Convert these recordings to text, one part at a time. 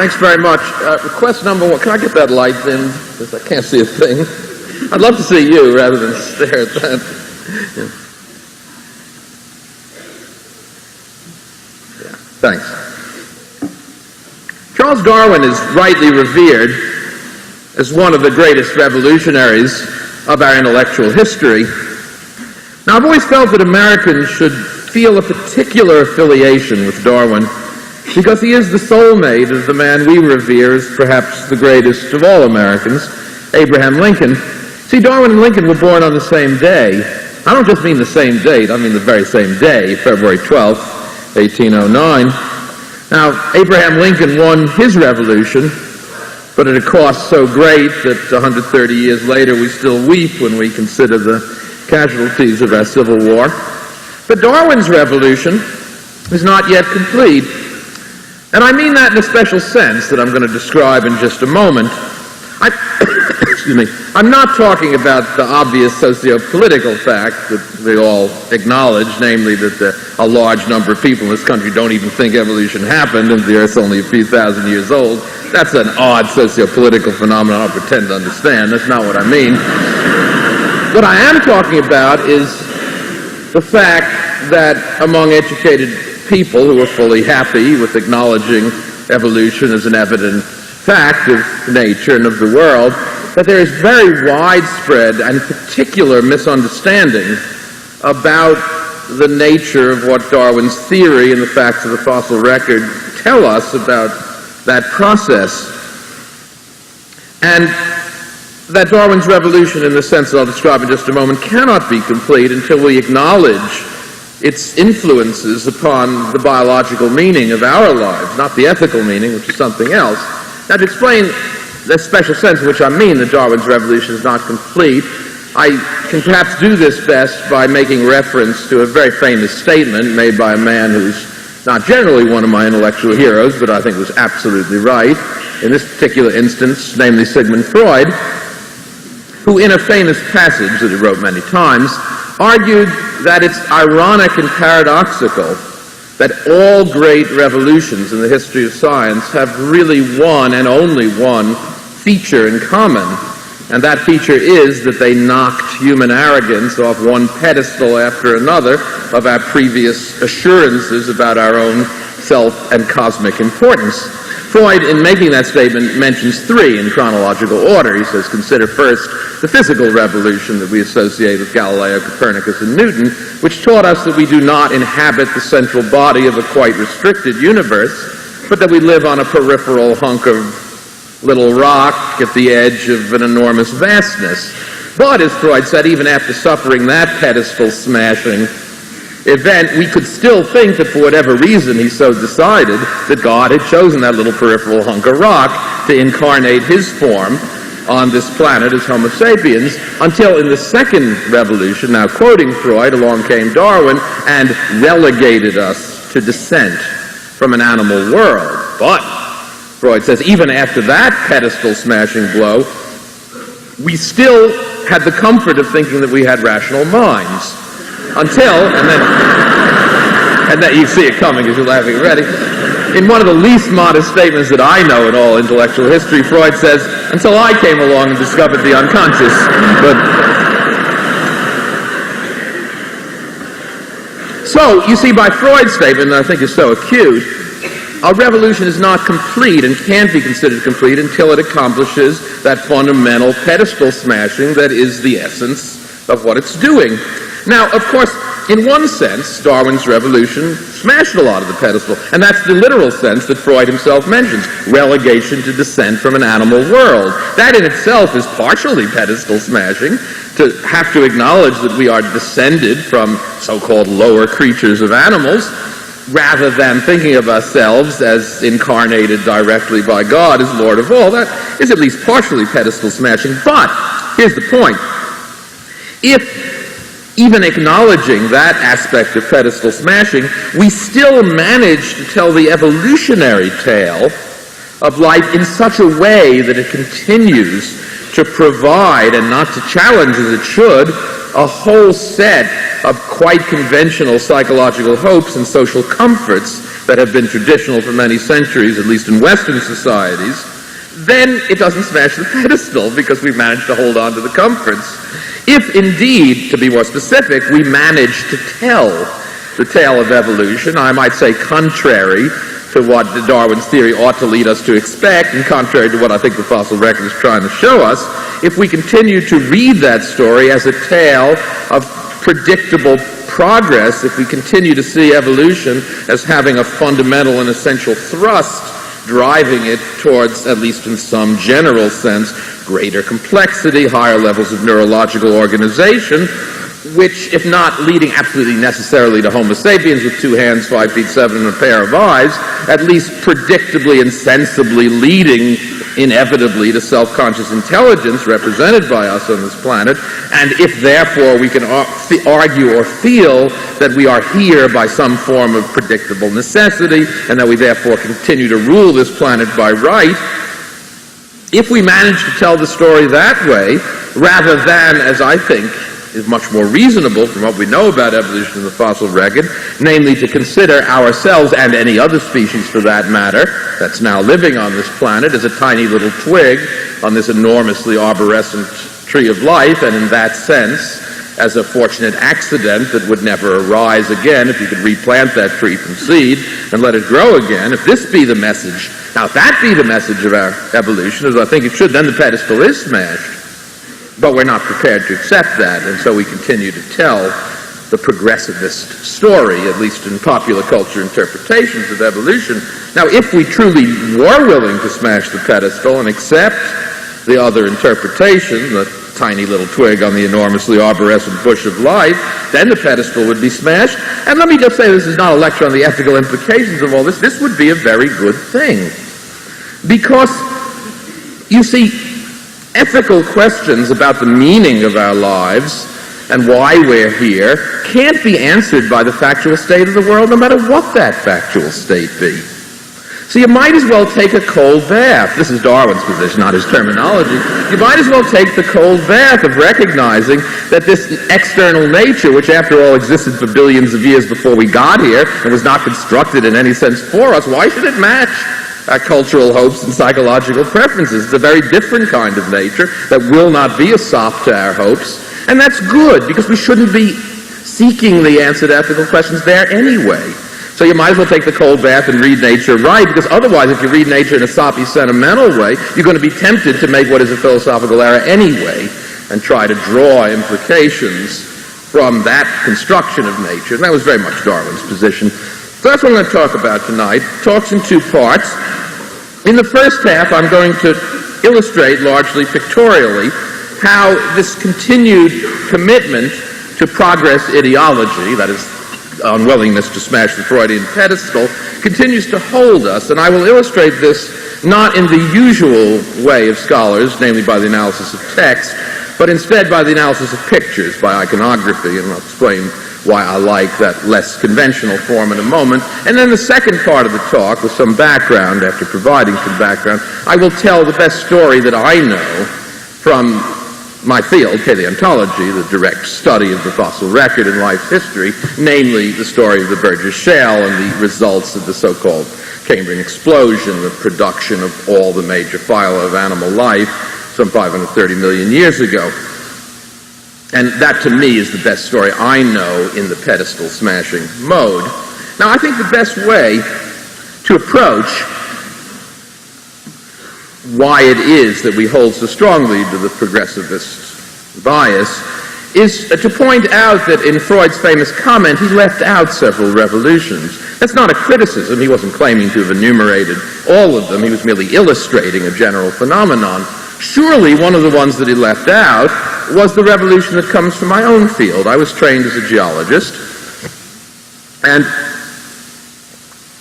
Thanks very much. Request number one. Can I get that light in? Because I can't see a thing. I'd love to see you rather than stare at that. Yeah. Thanks. Charles Darwin is rightly revered as one of the greatest revolutionaries of our intellectual history. Now, I've always felt that Americans should feel a particular affiliation with Darwin because he is the soulmate of the man we revere as perhaps the greatest of all Americans, Abraham Lincoln. See, Darwin and Lincoln were born on the same day. I don't just mean the same date, I mean the very same day, February 12th, 1809. Now, Abraham Lincoln won his revolution, but at a cost so great that 130 years later we still weep when we consider the casualties of our Civil War. But Darwin's revolution is not yet complete. And I mean that in a special sense that I'm going to describe in just a moment. I'm not talking about the obvious socio-political fact that we all acknowledge, namely that a large number of people in this country don't even think evolution happened and the Earth's only a few thousand years old. That's an odd socio-political phenomenon I don't pretend to understand. That's not what I mean. What I am talking about is the fact that among educated people who are fully happy with acknowledging evolution as an evident fact of nature and of the world, that there is very widespread and particular misunderstanding about the nature of what Darwin's theory and the facts of the fossil record tell us about that process. And that Darwin's revolution, in the sense that I'll describe in just a moment, cannot be complete until we acknowledge its influences upon the biological meaning of our lives, not the ethical meaning, which is something else. Now, to explain the special sense in which I mean that Darwin's revolution is not complete, I can perhaps do this best by making reference to a very famous statement made by a man who's not generally one of my intellectual heroes, but I think was absolutely right in this particular instance, namely Sigmund Freud, who in a famous passage that he wrote many times argued that it's ironic and paradoxical that all great revolutions in the history of science have really one and only one feature in common, and that feature is that they knocked human arrogance off one pedestal after another of our previous assurances about our own self and cosmic importance. Freud, in making that statement, mentions three in chronological order. He says, consider first the physical revolution that we associate with Galileo, Copernicus, and Newton, which taught us that we do not inhabit the central body of a quite restricted universe, but that we live on a peripheral hunk of little rock at the edge of an enormous vastness. But, as Freud said, even after suffering that pedestal-smashing event, we could still think that for whatever reason he so decided that God had chosen that little peripheral hunk of rock to incarnate his form on this planet as Homo sapiens, until in the second revolution, now quoting Freud, along came Darwin and relegated us to descent from an animal world. But, Freud says, even after that pedestal-smashing blow, we still had the comfort of thinking that we had rational minds. Until, and then you see it coming as you're laughing already. In one of the least modest statements that I know in all intellectual history, Freud says, until I came along and discovered the unconscious. So, you see, by Freud's statement, that I think is so acute, our revolution is not complete and can't be considered complete until it accomplishes that fundamental pedestal smashing that is the essence of what it's doing. Now, of course, in one sense, Darwin's revolution smashed a lot of the pedestal, and that's the literal sense that Freud himself mentions, relegation to descent from an animal world. That in itself is partially pedestal smashing, to have to acknowledge that we are descended from so-called lower creatures of animals, rather than thinking of ourselves as incarnated directly by God as Lord of all. That is at least partially pedestal smashing, but here's the point. If even acknowledging that aspect of pedestal smashing, we still manage to tell the evolutionary tale of life in such a way that it continues to provide, and not to challenge as it should, a whole set of quite conventional psychological hopes and social comforts that have been traditional for many centuries, at least in Western societies, then it doesn't smash the pedestal because we've managed to hold on to the comforts. If indeed, to be more specific, we manage to tell the tale of evolution, I might say contrary to what Darwin's theory ought to lead us to expect, and contrary to what I think the fossil record is trying to show us, if we continue to read that story as a tale of predictable progress, if we continue to see evolution as having a fundamental and essential thrust driving it towards, at least in some general sense, greater complexity, higher levels of neurological organization, which, if not leading absolutely necessarily to Homo sapiens with 2 hands, 5 feet 7, and a pair of eyes, at least predictably and sensibly leading inevitably to self-conscious intelligence represented by us on this planet, and if therefore we can argue or feel that we are here by some form of predictable necessity, and that we therefore continue to rule this planet by right, if we manage to tell the story that way, rather than, as I think is much more reasonable from what we know about evolution in the fossil record, namely to consider ourselves, and any other species for that matter, that's now living on this planet, as a tiny little twig on this enormously arborescent tree of life, and in that sense, as a fortunate accident that would never arise again if you could replant that tree from seed and let it grow again, if this be the message, now if that be the message of our evolution, as I think it should, then the pedestal is smashed. But we're not prepared to accept that, and so we continue to tell the progressivist story, at least in popular culture interpretations of evolution. Now, if we truly were willing to smash the pedestal and accept the other interpretation, the tiny little twig on the enormously arborescent bush of life, then the pedestal would be smashed. And let me just say, this is not a lecture on the ethical implications of all this. This would be a very good thing. Because, you see, ethical questions about the meaning of our lives and why we're here can't be answered by the factual state of the world, no matter what that factual state be. So you might as well take a cold bath. This is Darwin's position, not his terminology. You might as well take the cold bath of recognizing that this external nature, which after all existed for billions of years before we got here and was not constructed in any sense for us, why should it match our cultural hopes and psychological preferences? It's a very different kind of nature that will not be a sop to our hopes, and that's good, because we shouldn't be seeking the answer to ethical questions there anyway. So you might as well take the cold bath and read nature right, because otherwise, if you read nature in a soppy, sentimental way, you're going to be tempted to make what is a philosophical error anyway, and try to draw implications from that construction of nature. And that was very much Darwin's position. So that's what I'm going to talk about tonight. Talks in 2 parts. In the first half, I'm going to illustrate, largely pictorially, how this continued commitment to progress ideology, that is, unwillingness to smash the Freudian pedestal, continues to hold us. And I will illustrate this not in the usual way of scholars, namely by the analysis of text, but instead by the analysis of pictures, by iconography, and I'll explain why I like that less conventional form in a moment. And then the second part of the talk, with some background, after providing some background, I will tell the best story that I know from my field, paleontology, the direct study of the fossil record and life's history, namely the story of the Burgess Shale and the results of the so-called Cambrian explosion, the production of all the major phyla of animal life some 530 million years ago. And that, to me, is the best story I know in the pedestal smashing mode. Now, I think the best way to approach why it is that we hold so strongly to the progressivist bias is to point out that in Freud's famous comment, he left out several revolutions. That's not a criticism. He wasn't claiming to have enumerated all of them. He was merely illustrating a general phenomenon. Surely one of the ones that he left out was the revolution that comes from my own field. I was trained as a geologist, and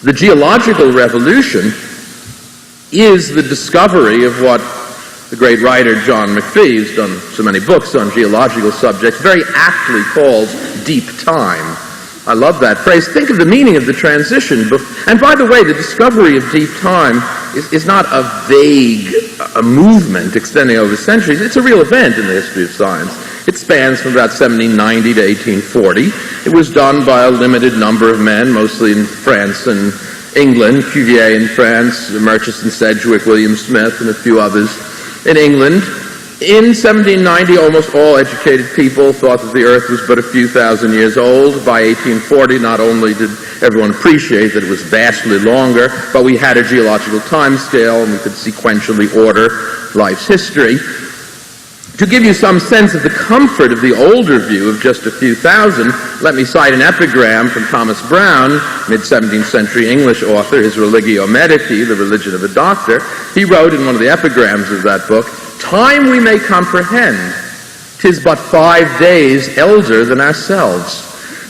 the geological revolution is the discovery of what the great writer John McPhee, who's done so many books on geological subjects, very aptly calls deep time. I love that phrase. Think of the meaning of the transition. And by the way, the discovery of deep time is not a vague movement extending over centuries. It's a real event in the history of science. It spans from about 1790 to 1840. It was done by a limited number of men, mostly in France and England, Cuvier in France, Murchison, Sedgwick, William Smith, and a few others in England. In 1790, almost all educated people thought that the Earth was but a few thousand years old. By 1840, not only did everyone appreciate that it was vastly longer, but we had a geological time scale and we could sequentially order life's history. To give you some sense of the comfort of the older view of just a few thousand, let me cite an epigram from Thomas Browne, mid-17th century English author, his Religio Medici, The Religion of a Doctor. He wrote in one of the epigrams of that book, "Time we may comprehend, 'tis but 5 days elder than ourselves."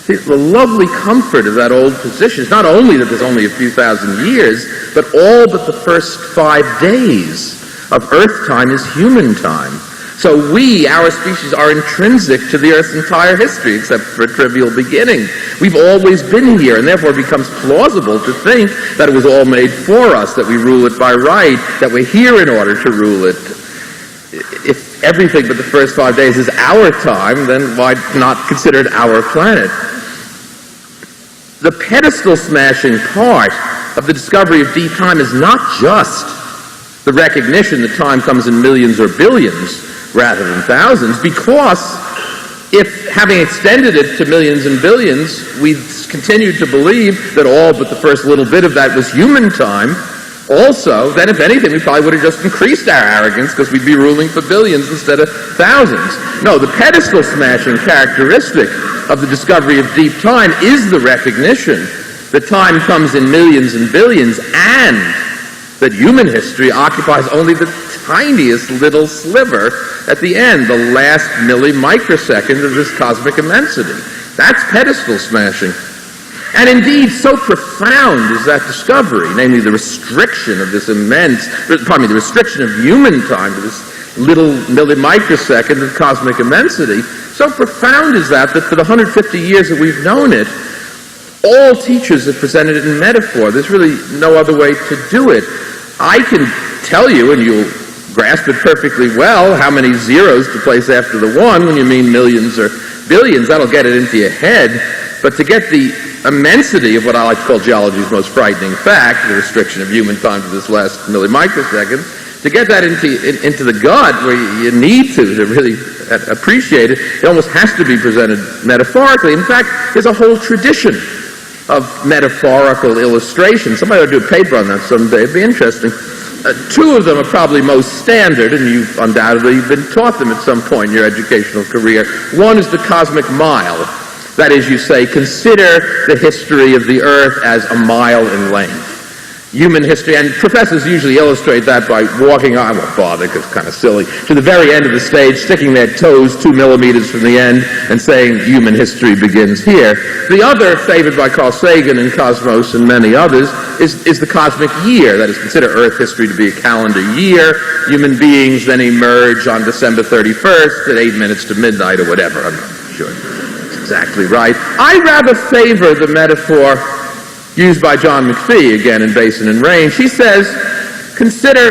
The lovely comfort of that old position is not only that there's only a few thousand years, but all but the first 5 days of Earth time is human time. So we, our species, are intrinsic to the Earth's entire history, except for a trivial beginning. We've always been here, and therefore it becomes plausible to think that it was all made for us, that we rule it by right, that we're here in order to rule it. If everything but the first 5 days is our time, then why not consider it our planet? The pedestal-smashing part of the discovery of deep time is not just the recognition that time comes in millions or billions rather than thousands, because if, having extended it to millions and billions, we continued to believe that all but the first little bit of that was human time, also, then if anything, we probably would have just increased our arrogance because we'd be ruling for billions instead of thousands. No, the pedestal-smashing characteristic of the discovery of deep time is the recognition that time comes in millions and billions, and that human history occupies only the tiniest little sliver at the end, the last millimicrosecond of this cosmic immensity. That's pedestal smashing. And indeed, so profound is that discovery, namely the restriction of this the restriction of human time to this little millimicrosecond of cosmic immensity, so profound is that for the 150 years that we've known it, all teachers have presented it in metaphor. There's really no other way to do it. I can tell you, and you'll grasp it perfectly well, how many zeros to place after the one when you mean millions or billions. That'll get it into your head. But to get the immensity of what I like to call geology's most frightening fact, the restriction of human time to this last millimicrosecond, to get that into the gut where you need to really appreciate it, it almost has to be presented metaphorically. In fact, there's a whole tradition of metaphorical illustration. Somebody ought to do a paper on that someday. It'd be interesting. Two of them are probably most standard, and you've undoubtedly been taught them at some point in your educational career. One is the cosmic mile. That is, you say, consider the history of the Earth as a mile in length. Human history, and professors usually illustrate that by walking, I won't bother because it's kind of silly, to the very end of the stage, sticking their toes 2 millimeters from the end and saying human history begins here. The other, favored by Carl Sagan and Cosmos and many others, is the cosmic year. That is, consider Earth history to be a calendar year. Human beings then emerge on December 31st at 8 minutes to midnight or whatever. I'm not sure it's exactly right. I rather favor the metaphor used by John McPhee, again in Basin and Range. He says, consider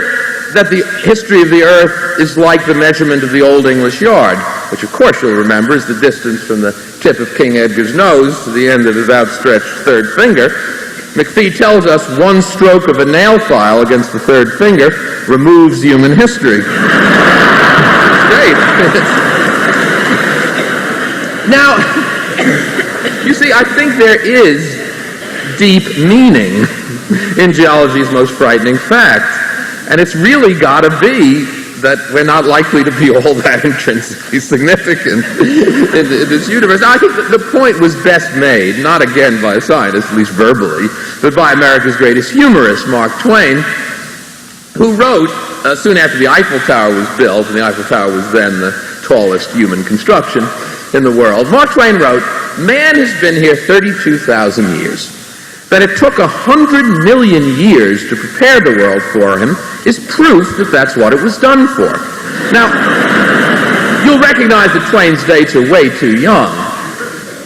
that the history of the Earth is like the measurement of the Old English yard, which of course you'll remember is the distance from the tip of King Edgar's nose to the end of his outstretched third finger. McPhee tells us one stroke of a nail file against the third finger removes human history. Great. Now, you see, I think there is deep meaning in geology's most frightening fact. And it's really got to be that we're not likely to be all that intrinsically significant in this universe. Now, I think the point was best made, not again by a scientist, at least verbally, but by America's greatest humorist, Mark Twain, who wrote, soon after the Eiffel Tower was built, and the Eiffel Tower was then the tallest human construction in the world, Mark Twain wrote, "Man has been here 32,000 years. That it took 100 million years to prepare the world for him is proof that that's what it was done for." Now, you'll recognize that Twain's dates are way too young.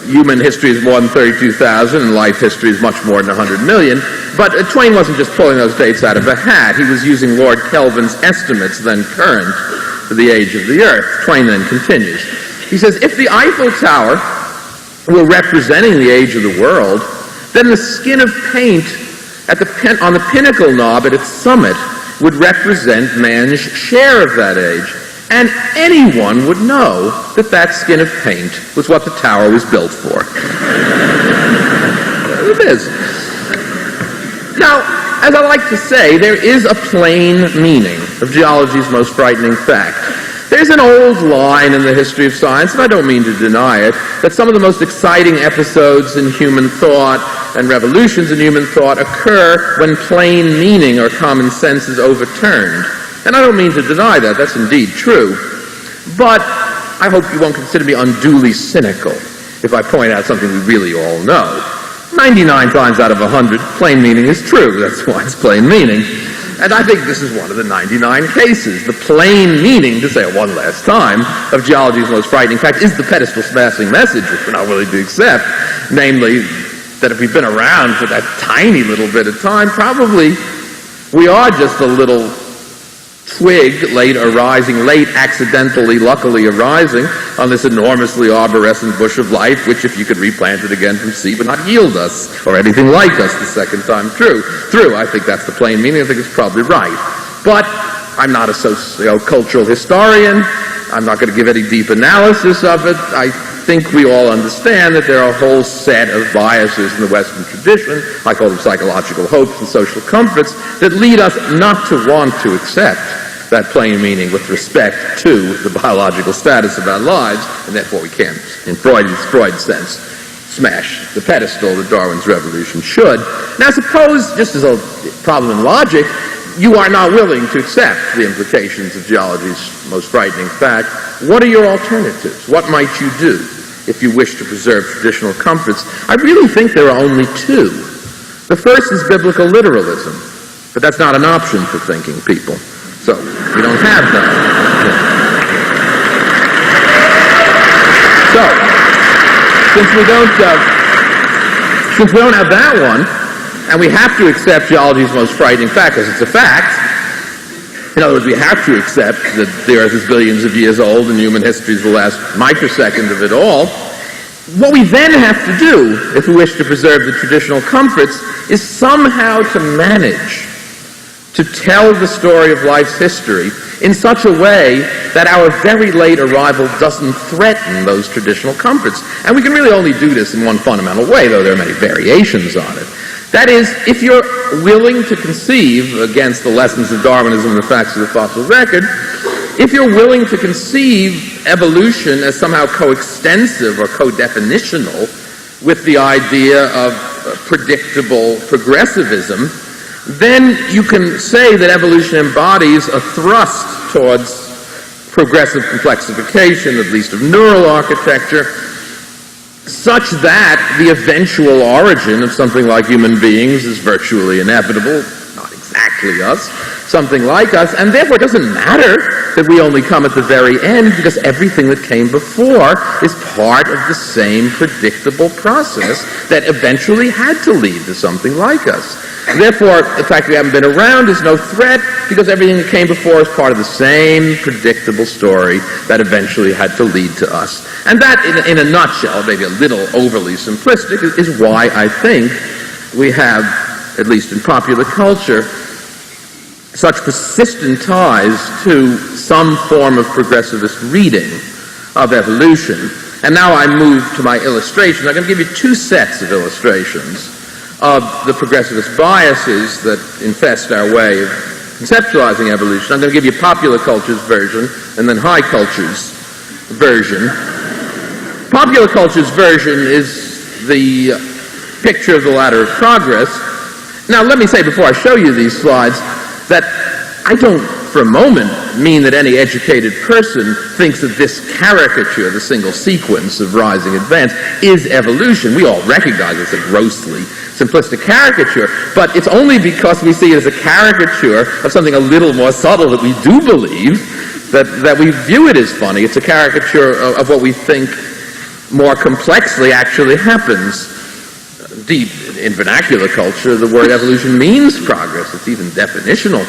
Human history is more than 32,000, and life history is much more than 100 million. But Twain wasn't just pulling those dates out of a hat. He was using Lord Kelvin's estimates, then current, for the age of the Earth. Twain then continues. He says, if the Eiffel Tower were representing the age of the world, then the skin of paint on the pinnacle knob at its summit would represent man's share of that age. And anyone would know that that skin of paint was what the tower was built for. It is. Now, as I like to say, there is a plain meaning of geology's most frightening fact. There's an old line in the history of science, and I don't mean to deny it, that some of the most exciting episodes in human thought and revolutions in human thought occur when plain meaning or common sense is overturned. And I don't mean to deny that. That's indeed true. But I hope you won't consider me unduly cynical if I point out something we really all know. 99 times out of 100, plain meaning is true. That's why it's plain meaning. And I think this is one of the 99 cases. The plain meaning, to say it one last time, of geology's most frightening fact is the pedestal-smashing message, which we're not willing to accept, namely that if we've been around for that tiny little bit of time, probably we are just a little twig, late accidentally, luckily arising on this enormously arborescent bush of life, which if you could replant it again from seed would not yield us, or anything like us the second time through. I think that's the plain meaning. I think it's probably right. But I'm not a socio-cultural historian. I'm not going to give any deep analysis of it. I think we all understand that there are a whole set of biases in the Western tradition, I call them psychological hopes and social comforts, that lead us not to want to accept that plain meaning with respect to the biological status of our lives, and therefore we can't, in Freud's sense, smash the pedestal that Darwin's revolution should. Now suppose, just as a problem in logic, you are not willing to accept the implications of geology's most frightening fact. What are your alternatives? What might you do if you wish to preserve traditional comforts? I really think there are only two. The first is biblical literalism, but that's not an option for thinking people. So we don't have that. So since we don't have that one, and we have to accept geology's most frightening fact, because it's a fact. In other words, we have to accept that the Earth is billions of years old and human history is the last microsecond of it all. What we then have to do, if we wish to preserve the traditional comforts, is somehow to manage to tell the story of life's history in such a way that our very late arrival doesn't threaten those traditional comforts. And we can really only do this in one fundamental way, though there are many variations on it. That is, if you're willing to conceive, against the lessons of Darwinism and the facts of the fossil record, if you're willing to conceive evolution as somehow coextensive or co-definitional with the idea of predictable progressivism, then you can say that evolution embodies a thrust towards progressive complexification, at least of neural architecture, such that the eventual origin of something like human beings is virtually inevitable, not exactly us, something like us, and therefore it doesn't matter that we only come at the very end, because everything that came before is part of the same predictable process that eventually had to lead to something like us. Therefore, the fact we haven't been around is no threat, because everything that came before is part of the same predictable story that eventually had to lead to us. And that, in a nutshell, maybe a little overly simplistic, is why I think we have, at least in popular culture, such persistent ties to some form of progressivist reading of evolution. And now I move to my illustrations. I'm going to give you two sets of illustrations of the progressivist biases that infest our way of conceptualizing evolution. I'm going to give you popular culture's version and then high culture's version. Popular culture's version is the picture of the ladder of progress. Now, let me say before I show you these slides that I don't for a moment mean that any educated person thinks that this caricature, the single sequence of rising advance, is evolution. We all recognize it's a grossly simplistic caricature, but it's only because we see it as a caricature of something a little more subtle that we do believe that we view it as funny. It's a caricature of what we think more complexly actually happens. Indeed, in vernacular culture, the word evolution means progress. It's even definitional.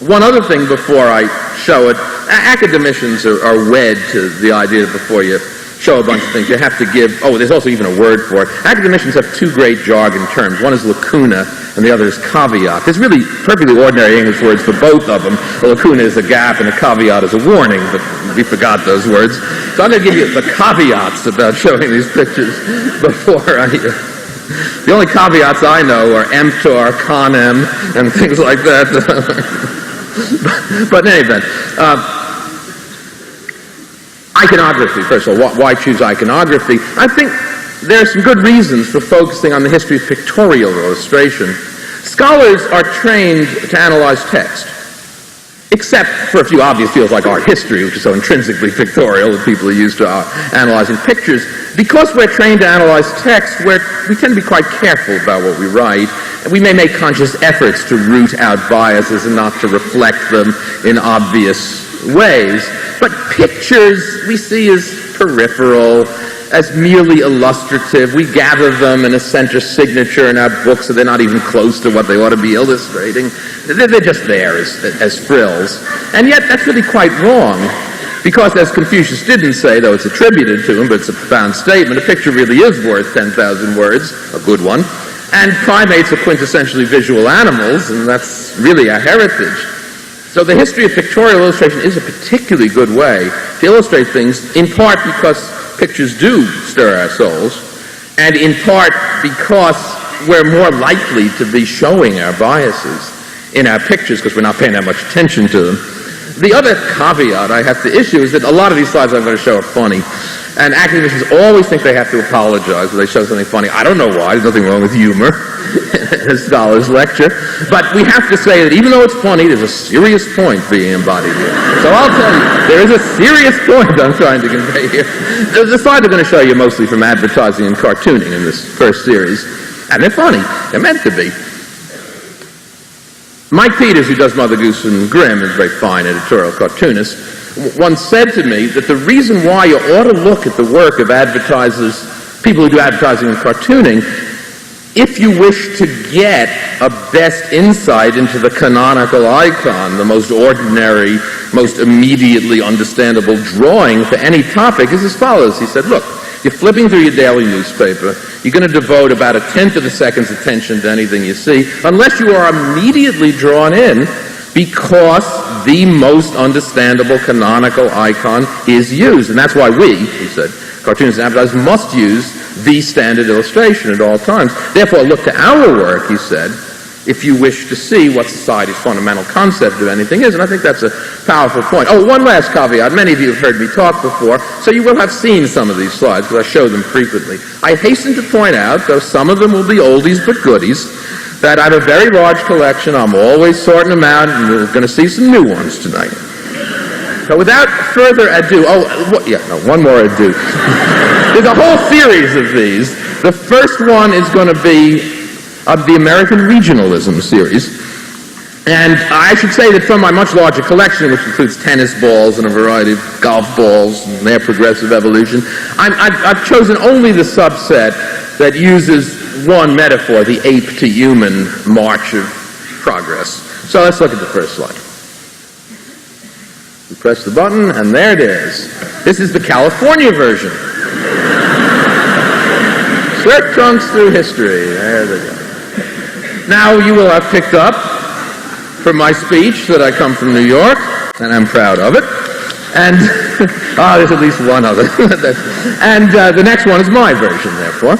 One other thing before I show it, academicians are wed to the idea that before you show a bunch of things, you have to give, there's also even a word for it. Academicians have two great jargon terms. One is lacuna, and the other is caveat. There's really perfectly ordinary English words for both of them. A lacuna is a gap, and a caveat is a warning, but we forgot those words. So I'm going to give you the caveats about showing these pictures before I... The only caveats I know are emptor, conem, and things like that. But in any event, iconography, first of all, why choose iconography? I think there are some good reasons for focusing on the history of pictorial illustration. Scholars are trained to analyze text, except for a few obvious fields like art history, which is so intrinsically pictorial that people are used to analyzing pictures. Because we're trained to analyze text, we tend to be quite careful about what we write, and we may make conscious efforts to root out biases and not to reflect them in obvious ways. But pictures we see as peripheral, as merely illustrative. We gather them in a center signature in our books, so they're not even close to what they ought to be illustrating. They're just there as frills. And yet that's really quite wrong, because as Confucius didn't say, though it's attributed to him, but it's a profound statement, a picture really is worth 10,000 words, a good one. And primates are quintessentially visual animals, and that's really our heritage. So the history of pictorial illustration is a particularly good way to illustrate things, in part because pictures do stir our souls, and in part because we're more likely to be showing our biases in our pictures because we're not paying that much attention to them. The other caveat I have to issue is that a lot of these slides I'm going to show are funny, and academicians always think they have to apologize when they show something funny. I don't know why. There's nothing wrong with humor in a scholar's lecture. But we have to say that even though it's funny, there's a serious point being embodied here. So I'll tell you, there is a serious point I'm trying to convey here. The slides I'm going to show you mostly from advertising and cartooning in this first series. And they're funny. They're meant to be. Mike Peters, who does Mother Goose and Grimm, is a very fine editorial cartoonist, once said to me that the reason why you ought to look at the work of advertisers, people who do advertising and cartooning, if you wish to get a best insight into the canonical icon, the most ordinary, most immediately understandable drawing for any topic, is as follows. He said, look, you're flipping through your daily newspaper. You're going to devote about 1/10 of a second's attention to anything you see, unless you are immediately drawn in because the most understandable canonical icon is used. And that's why we, he said, cartoonists and advertisers, must use the standard illustration at all times. Therefore, look to our work, he said, if you wish to see what society's fundamental concept of anything is. And I think that's a powerful point. Oh, one last caveat. Many of you have heard me talk before, so you will have seen some of these slides because I show them frequently. I hasten to point out, though some of them will be oldies but goodies, that I have a very large collection. I'm always sorting them out, and we're going to see some new ones tonight. So without further ado, one more ado. There's a whole series of these. The first one is going to be the American Regionalism series. And I should say that from my much larger collection, which includes tennis balls and a variety of golf balls and their progressive evolution, I've chosen only the subset that uses one metaphor, the ape-to-human march of progress. So let's look at the first slide. We press the button, and there it is. This is the California version. Shirt trunks through history. There they go. Now you will have picked up from my speech that I come from New York, and I'm proud of it. And, there's at least one other. And the next one is my version, therefore.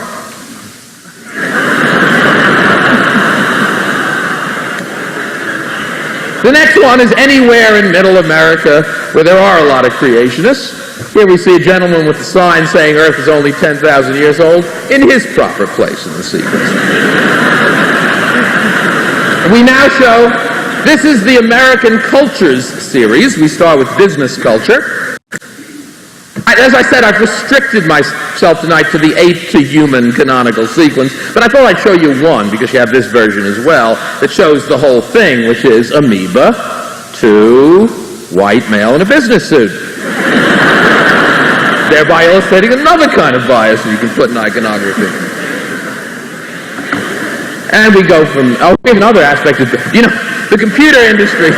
The next one is anywhere in Middle America where there are a lot of creationists. Here we see a gentleman with a sign saying Earth is only 10,000 years old in his proper place in the sequence. We now show, this is the American Cultures series. We start with business culture. As I said, I've restricted myself tonight to the ape-to-human canonical sequence, but I thought I'd show you one, because you have this version as well, that shows the whole thing, which is amoeba to white male in a business suit. Thereby illustrating another kind of bias that you can put in iconography. And we go from, we have another aspect of, the computer industry.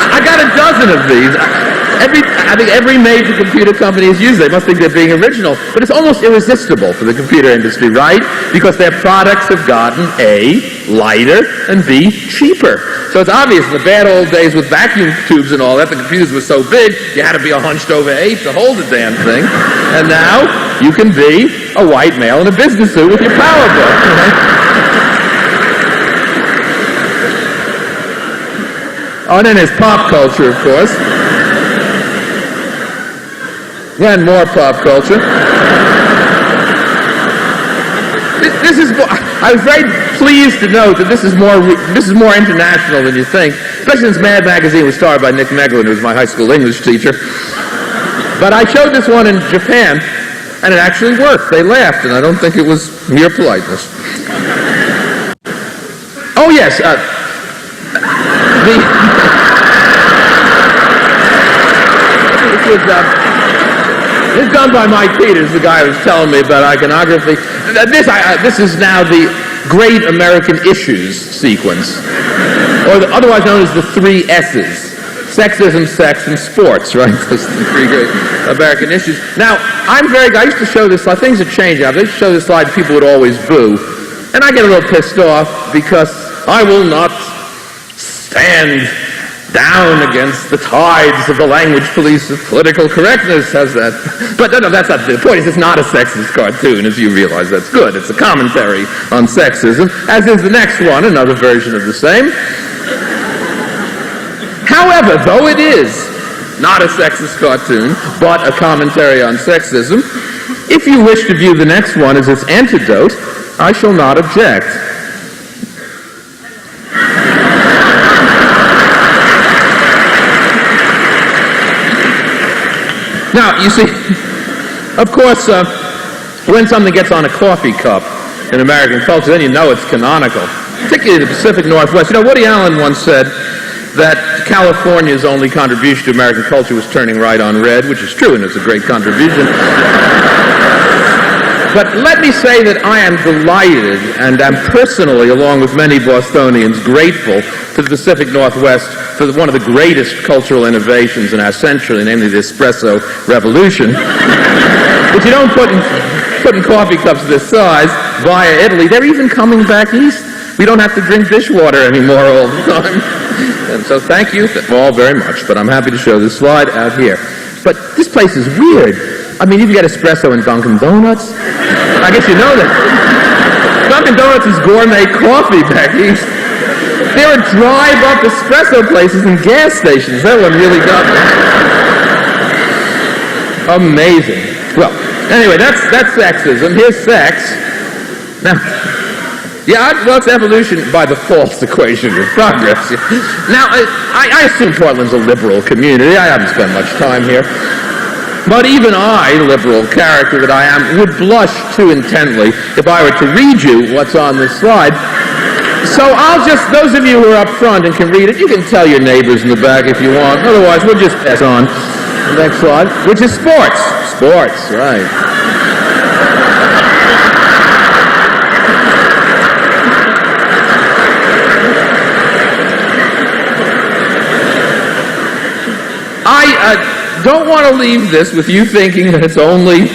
I got about a dozen of these. I think every major computer company has used it. They must think they're being original. But it's almost irresistible for the computer industry, right? Because their products have gotten A, lighter, and B, cheaper. So it's obvious in the bad old days with vacuum tubes and all that, the computers were so big, you had to be a hunched over ape to hold the damn thing. And now, you can be a white male in a business suit with your PowerBook. Oh, and then there's pop culture, of course. Yeah, and more pop culture. This is. I was very pleased to note that this is more international than you think, especially since Mad Magazine was started by Nick Meglin, who was my high school English teacher. But I showed this one in Japan, and it actually worked. They laughed, and I don't think it was mere politeness. Oh yes, this is done by Mike Peters, the guy who was telling me about iconography. This is now the Great American Issues sequence, or otherwise known as the 3 S's. Sexism, sex, and sports, right? Those are the 3 great American issues. Now, I used to show this slide. Things are changing. I used to show this slide, people would always boo. And I get a little pissed off because I will not stand down against the tides of the language police of political correctness, has that. But no, that's not the point. It's not a sexist cartoon, as you realize. That's good. It's a commentary on sexism, as is the next one, another version of the same. However, though it is not a sexist cartoon, but a commentary on sexism, if you wish to view the next one as its antidote, I shall not object. Now, you see, of course, when something gets on a coffee cup in American culture, then you know it's canonical, particularly the Pacific Northwest. You know, Woody Allen once said that California's only contribution to American culture was turning right on red, which is true, and it's a great contribution. But let me say that I am delighted and am personally, along with many Bostonians, grateful to the Pacific Northwest for one of the greatest cultural innovations in our century, namely the espresso revolution, which you don't put in coffee cups this size via Italy. They're even coming back east. We don't have to drink dishwater anymore all the time. And so thank you all very much, but I'm happy to show this slide out here. But this place is weird. I mean, you can get espresso in Dunkin' Donuts. I guess you know that. Dunkin' Donuts is gourmet coffee back east. There are drive-up espresso places and gas stations. That one really got me. Amazing. Well, anyway, that's sexism. Here's sex. Now, well, it's evolution by the false equation of progress. Now, I assume Portland's a liberal community. I haven't spent much time here. But even I, liberal character that I am, would blush too intently if I were to read you what's on this slide. So those of you who are up front and can read it, you can tell your neighbors in the back if you want. Otherwise, we'll just pass on. The next slide, which is sports. Sports, right. I don't want to leave this with you thinking that it's only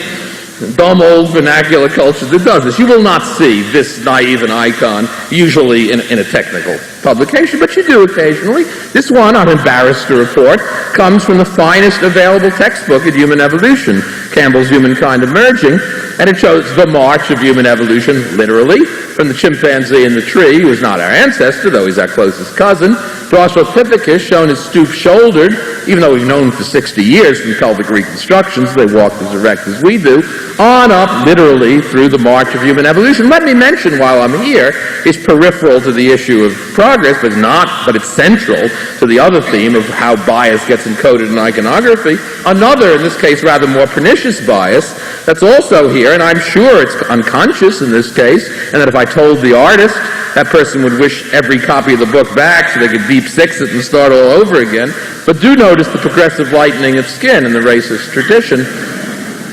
dumb old vernacular culture that does this. You will not see this naive an icon usually in a technical publication, but you do occasionally. This one, I'm embarrassed to report, comes from the finest available textbook in human evolution, Campbell's Humankind Emerging, and it shows the march of human evolution, literally, from the chimpanzee in the tree, who is not our ancestor, though he's our closest cousin, to Australopithecus, shown as stoop-shouldered, even though we've known for 60 years from pelvic reconstructions, they walked as erect as we do, on up, literally, through the march of human evolution. Let me mention, while I'm here, is peripheral to the issue of progress, but it's central to the other theme of how bias gets encoded in iconography. Another, in this case, rather more pernicious bias that's also here, and I'm sure it's unconscious in this case, and that if I told the artist, that person would wish every copy of the book back so they could deep six it and start all over again. But do notice the progressive lightening of skin in the racist tradition.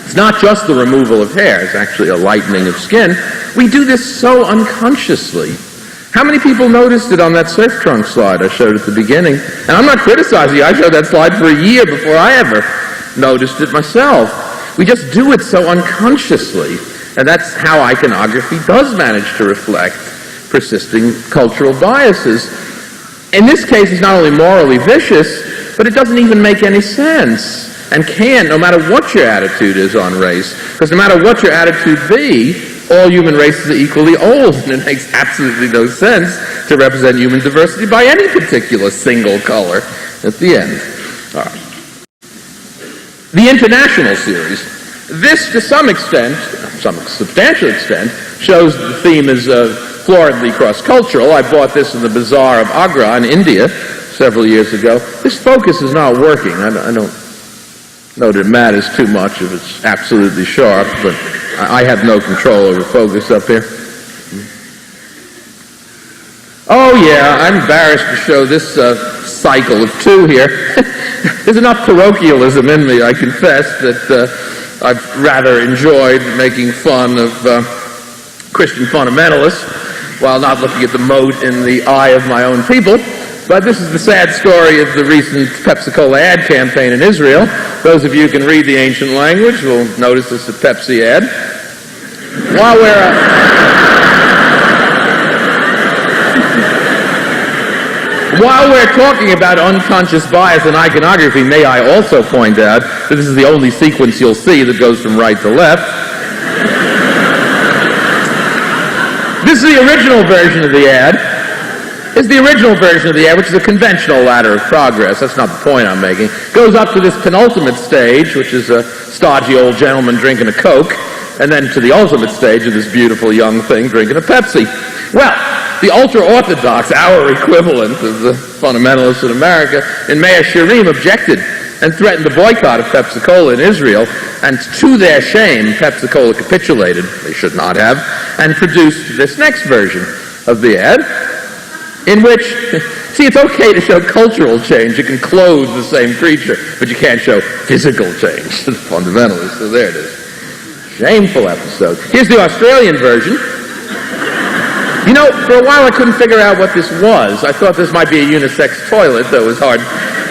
It's not just the removal of hair, it's actually a lightening of skin. We do this so unconsciously. How many people noticed it on that surf trunk slide I showed at the beginning? And I'm not criticizing you. I showed that slide for a year before I ever noticed it myself. We just do it so unconsciously. And that's how iconography does manage to reflect persisting cultural biases. In this case, it's not only morally vicious, but it doesn't even make any sense. And can't, no matter what your attitude is on race. Because no matter what your attitude be, all human races are equally old, and it makes absolutely no sense to represent human diversity by any particular single color at the end. All right. The International Series. This, to some extent, some substantial extent, shows the theme is floridly cross-cultural. I bought this in the Bazaar of Agra in India several years ago. This focus is not working. I don't know that it matters too much if it's absolutely sharp, but I have no control over focus up here. Oh yeah, I'm embarrassed to show this cycle of two here. There's enough parochialism in me, I confess, that I've rather enjoyed making fun of Christian fundamentalists while not looking at the mote in the eye of my own people. But this is the sad story of the recent Pepsi-Cola ad campaign in Israel. Those of you who can read the ancient language will notice this Pepsi ad. While we're talking about unconscious bias in iconography, may I also point out that this is the only sequence you'll see that goes from right to left. This is the original version of the ad. Is the original version of the ad, which is a conventional ladder of progress. That's not the point I'm making. Goes up to this penultimate stage, which is a stodgy old gentleman drinking a Coke, and then to the ultimate stage of this beautiful young thing drinking a Pepsi. Well, the ultra-Orthodox, our equivalent of the fundamentalists in America, in Meah Shearim objected and threatened the boycott of Pepsi-Cola in Israel, and to their shame, Pepsi-Cola capitulated, they should not have, and produced this next version of the ad, in which, see, it's okay to show cultural change. You can clothe the same creature, but you can't show physical change to the fundamentalists. So there it is. Shameful episode. Here's the Australian version. You know, for a while I couldn't figure out what this was. I thought this might be a unisex toilet, though it was hard.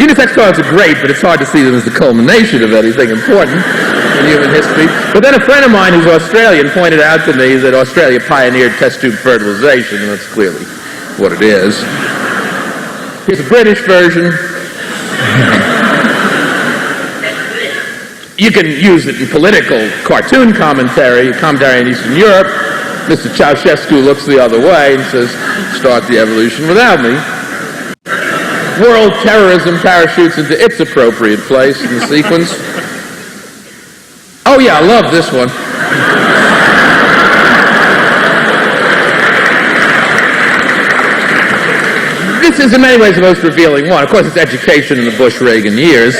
Unisex toilets are great, but it's hard to see them as the culmination of anything important in human history. But then a friend of mine who's Australian pointed out to me that Australia pioneered test tube fertilization, and that's clearly what it is. Here's a British version. You can use it in political cartoon commentary in Eastern Europe. Mr. Ceausescu looks the other way and says, start the evolution without me. World terrorism parachutes into its appropriate place in the sequence. Oh yeah, I love this one. This is in many ways the most revealing one. Of course, it's education in the Bush-Reagan years.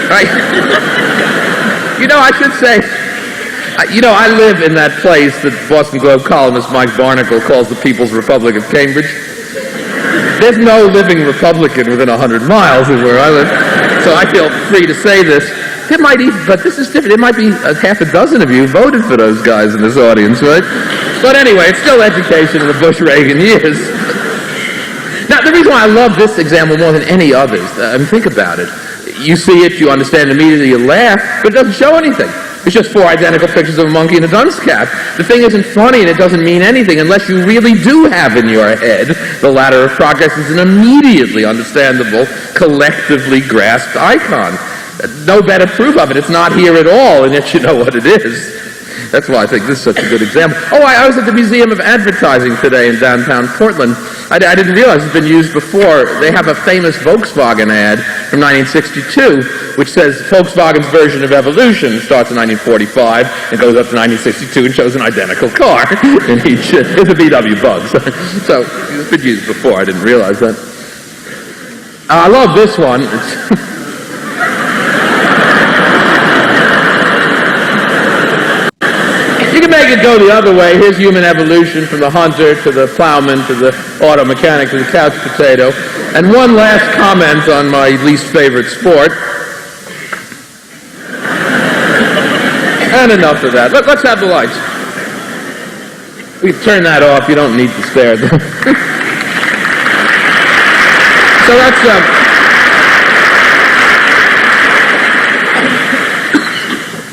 Right? You know, I should say, I live in that place that Boston Globe columnist Mike Barnacle calls the People's Republic of Cambridge. There's no living Republican within 100 miles of where I live, so I feel free to say this. It might even, but this is different. It might be half a dozen of you voted for those guys in this audience, right? But anyway, it's still education in the Bush-Reagan years. Now, the reason why I love this example more than any others, think about it. You see it, you understand immediately, you laugh, but it doesn't show anything. It's just four identical pictures of a monkey in a dunce cap. The thing isn't funny and it doesn't mean anything unless you really do have in your head the ladder of progress is an immediately understandable, collectively grasped icon. No better proof of it. It's not here at all, and yet you know what it is. That's why I think this is such a good example. Oh, I was at the Museum of Advertising today in downtown Portland. I didn't realize it's been used before. They have a famous Volkswagen ad from 1962, which says Volkswagen's version of evolution starts in 1945 and goes up to 1962 and shows an identical car in each. It's a VW Bug. So it's been used before. I didn't realize that. I love this one. You can make it go the other way. Here's human evolution from the hunter to the plowman to the auto mechanic to the couch potato. And one last comment on my least favorite sport. And enough of that. Let's have the lights. We turn that off. You don't need to stare at them. So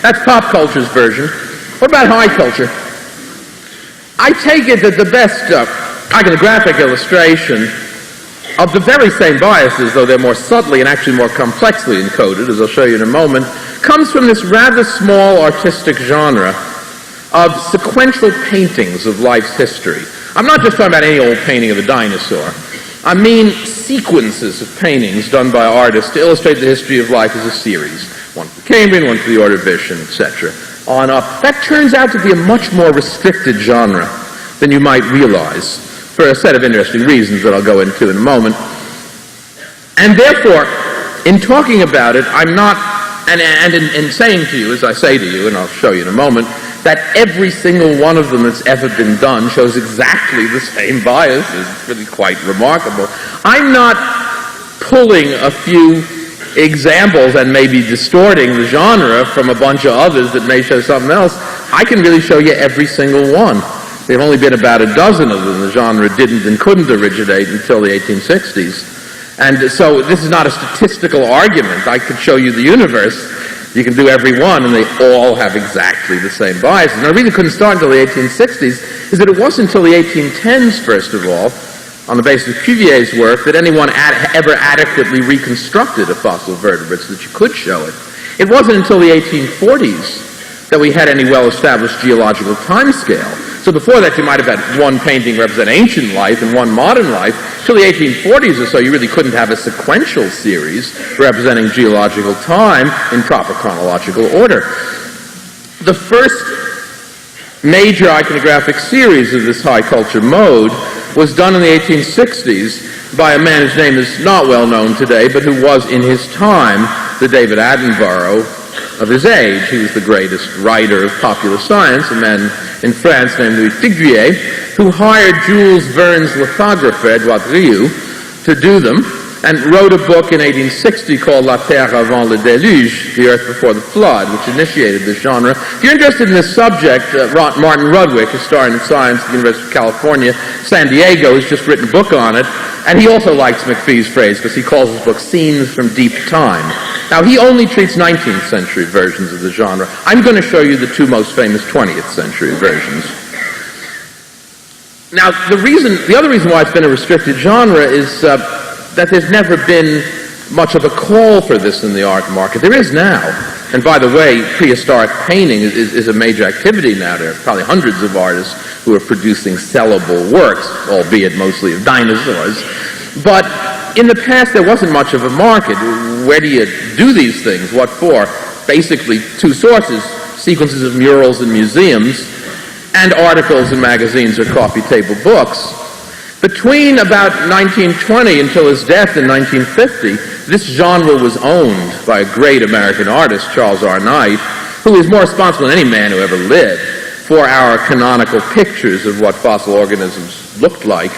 that's pop culture's version. What about high culture? I take it that the best iconographic illustration of the very same biases, though they're more subtly and actually more complexly encoded, as I'll show you in a moment, comes from this rather small artistic genre of sequential paintings of life's history. I'm not just talking about any old painting of a dinosaur. I mean sequences of paintings done by artists to illustrate the history of life as a series. One for the Cambrian, one for the Ordovician, etc. On up. That turns out to be a much more restricted genre than you might realize, for a set of interesting reasons that I'll go into in a moment. And therefore, in talking about it, I'm not, and in saying to you, as I say to you, and I'll show you in a moment, that every single one of them that's ever been done shows exactly the same bias is really quite remarkable. I'm not pulling a few examples and maybe distorting the genre from a bunch of others that may show something else. I can really show you every single one. There have only been about a dozen of them. The genre didn't and couldn't originate until the 1860s. And so this is not a statistical argument. I could show you the universe. You can do every one, and they all have exactly the same biases. And the reason it couldn't start until the 1860s is that it wasn't until the 1810s, first of all, on the basis of Cuvier's work, that anyone ever adequately reconstructed a fossil vertebrate so that you could show it. It wasn't until the 1840s that we had any well-established geological timescale. So before that, you might have had one painting represent ancient life and one modern life. Till the 1840s or so, you really couldn't have a sequential series representing geological time in proper chronological order. The first major iconographic series of this high culture mode was done in the 1860s by a man whose name is not well known today, but who was in his time the David Attenborough of his age. He was the greatest writer of popular science, a man in France named Louis Figuier, who hired Jules Verne's lithographer, Edouard Rioux, to do them, and wrote a book in 1860 called La Terre avant le déluge, The Earth Before the Flood, which initiated this genre. If you're interested in this subject, Martin Rudwick, historian of science at the University of California, San Diego, has just written a book on it, and he also likes McPhee's phrase because he calls his book Scenes from Deep Time. Now, he only treats 19th century versions of the genre. I'm going to show you the two most famous 20th century versions. Now, the other reason why it's been a restricted genre is that there's never been much of a call for this in the art market. There is now. And by the way, prehistoric painting is a major activity now. There are probably hundreds of artists who are producing sellable works, albeit mostly of dinosaurs. But in the past, there wasn't much of a market. Where do you do these things? What for? Basically, two sources: sequences of murals in museums and articles in magazines or coffee table books. Between about 1920 until his death in 1950, this genre was owned by a great American artist, Charles R. Knight, who is more responsible than any man who ever lived for our canonical pictures of what fossil organisms looked like.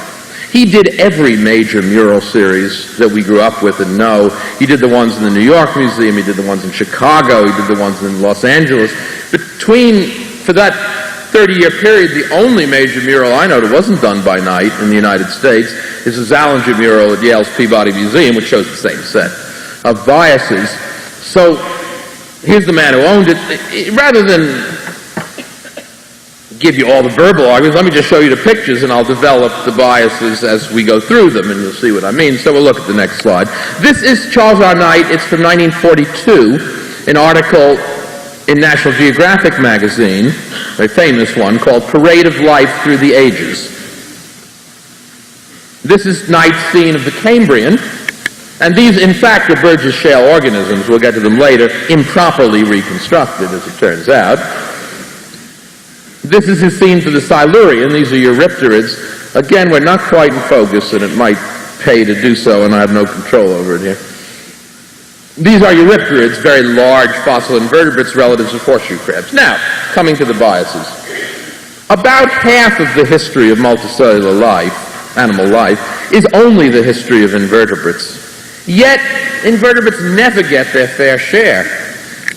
He did every major mural series that we grew up with and know. He did the ones in the New York Museum, he did the ones in Chicago, he did the ones in Los Angeles. For that 30-year period, the only major mural I know that wasn't done by Knight in the United States is the Zallinger mural at Yale's Peabody Museum, which shows the same set of biases. So here's the man who owned it. Rather than give you all the verbal arguments, let me just show you the pictures and I'll develop the biases as we go through them and you'll see what I mean. So we'll look at the next slide. This is Charles R. Knight. It's from 1942, an article in National Geographic magazine, a famous one, called Parade of Life Through the Ages. This is Knight's scene of the Cambrian, and these, in fact, are Burgess Shale organisms. We'll get to them later, improperly reconstructed, as it turns out. This is his scene for the Silurian. These are Eurypterids. Again, we're not quite in focus, and it might pay to do so, and I have no control over it here. These are Eurypterids, very large fossil invertebrates, relatives of horseshoe crabs. Now, coming to the biases. About half of the history of multicellular life, animal life, is only the history of invertebrates. Yet, invertebrates never get their fair share.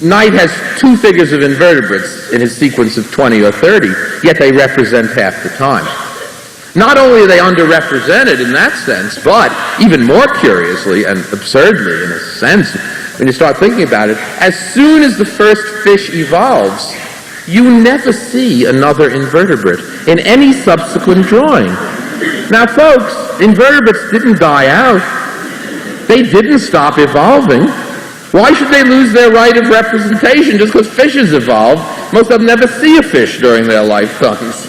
Knight has two figures of invertebrates in his sequence of 20 or 30, yet they represent half the time. Not only are they underrepresented in that sense, but even more curiously and absurdly in a sense, when you start thinking about it, as soon as the first fish evolves, you never see another invertebrate in any subsequent drawing. Now, folks, invertebrates didn't die out. They didn't stop evolving. Why should they lose their right of representation just because fishes evolve? Most of them never see a fish during their lifetimes.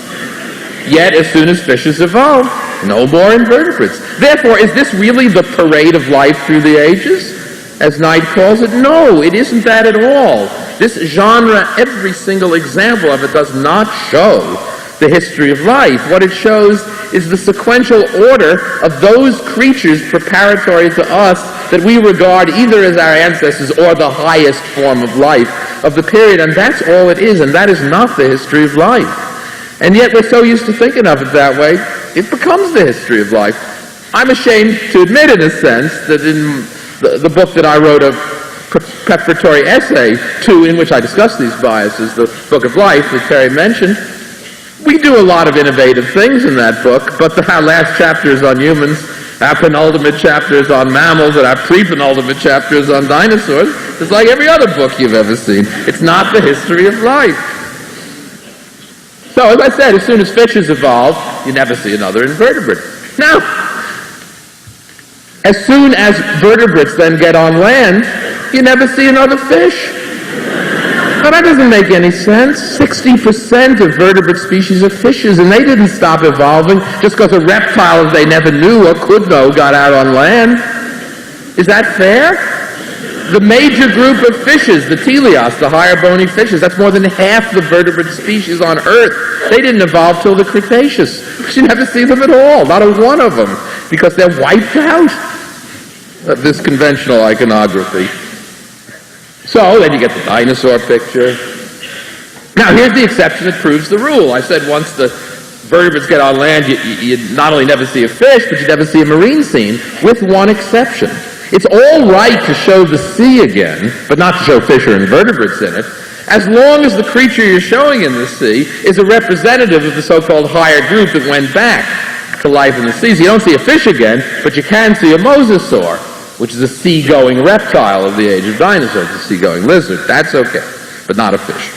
Yet, as soon as fishes evolve, no more invertebrates. Therefore, is this really the parade of life through the ages, as Knight calls it? No, it isn't that at all. This genre, every single example of it, does not show the history of life. What it shows is the sequential order of those creatures preparatory to us that we regard either as our ancestors or the highest form of life of the period. And that's all it is, and that is not the history of life. And yet we're so used to thinking of it that way, it becomes the history of life. I'm ashamed to admit, in a sense, that in the book that I wrote a preparatory essay to, in which I discuss these biases, the Book of Life that Terry mentioned, we do a lot of innovative things in that book, but our last chapter is on humans, our penultimate chapter is on mammals, and our pre-penultimate chapter is on dinosaurs. It's like every other book you've ever seen. It's not the history of life. So, as I said, as soon as fishes evolve, you never see another invertebrate. Now, as soon as vertebrates then get on land, you never see another fish. Now, that doesn't make any sense. 60% of vertebrate species are fishes, and they didn't stop evolving just because a reptile they never knew or could know got out on land. Is that fair? The major group of fishes, the teleos, the higher bony fishes, that's more than half the vertebrate species on Earth. They didn't evolve till the Cretaceous. You never see them at all, not a one of them, because they're wiped out of this conventional iconography. So then you get the dinosaur picture. Now here's the exception that proves the rule. I said once the vertebrates get on land, you not only never see a fish, but you never see a marine scene, with one exception. It's all right to show the sea again, but not to show fish or invertebrates in it, as long as the creature you're showing in the sea is a representative of the so-called higher group that went back to life in the sea. So you don't see a fish again, but you can see a mosasaur, which is a sea-going reptile of the age of dinosaurs, a sea-going lizard. That's okay, but not a fish.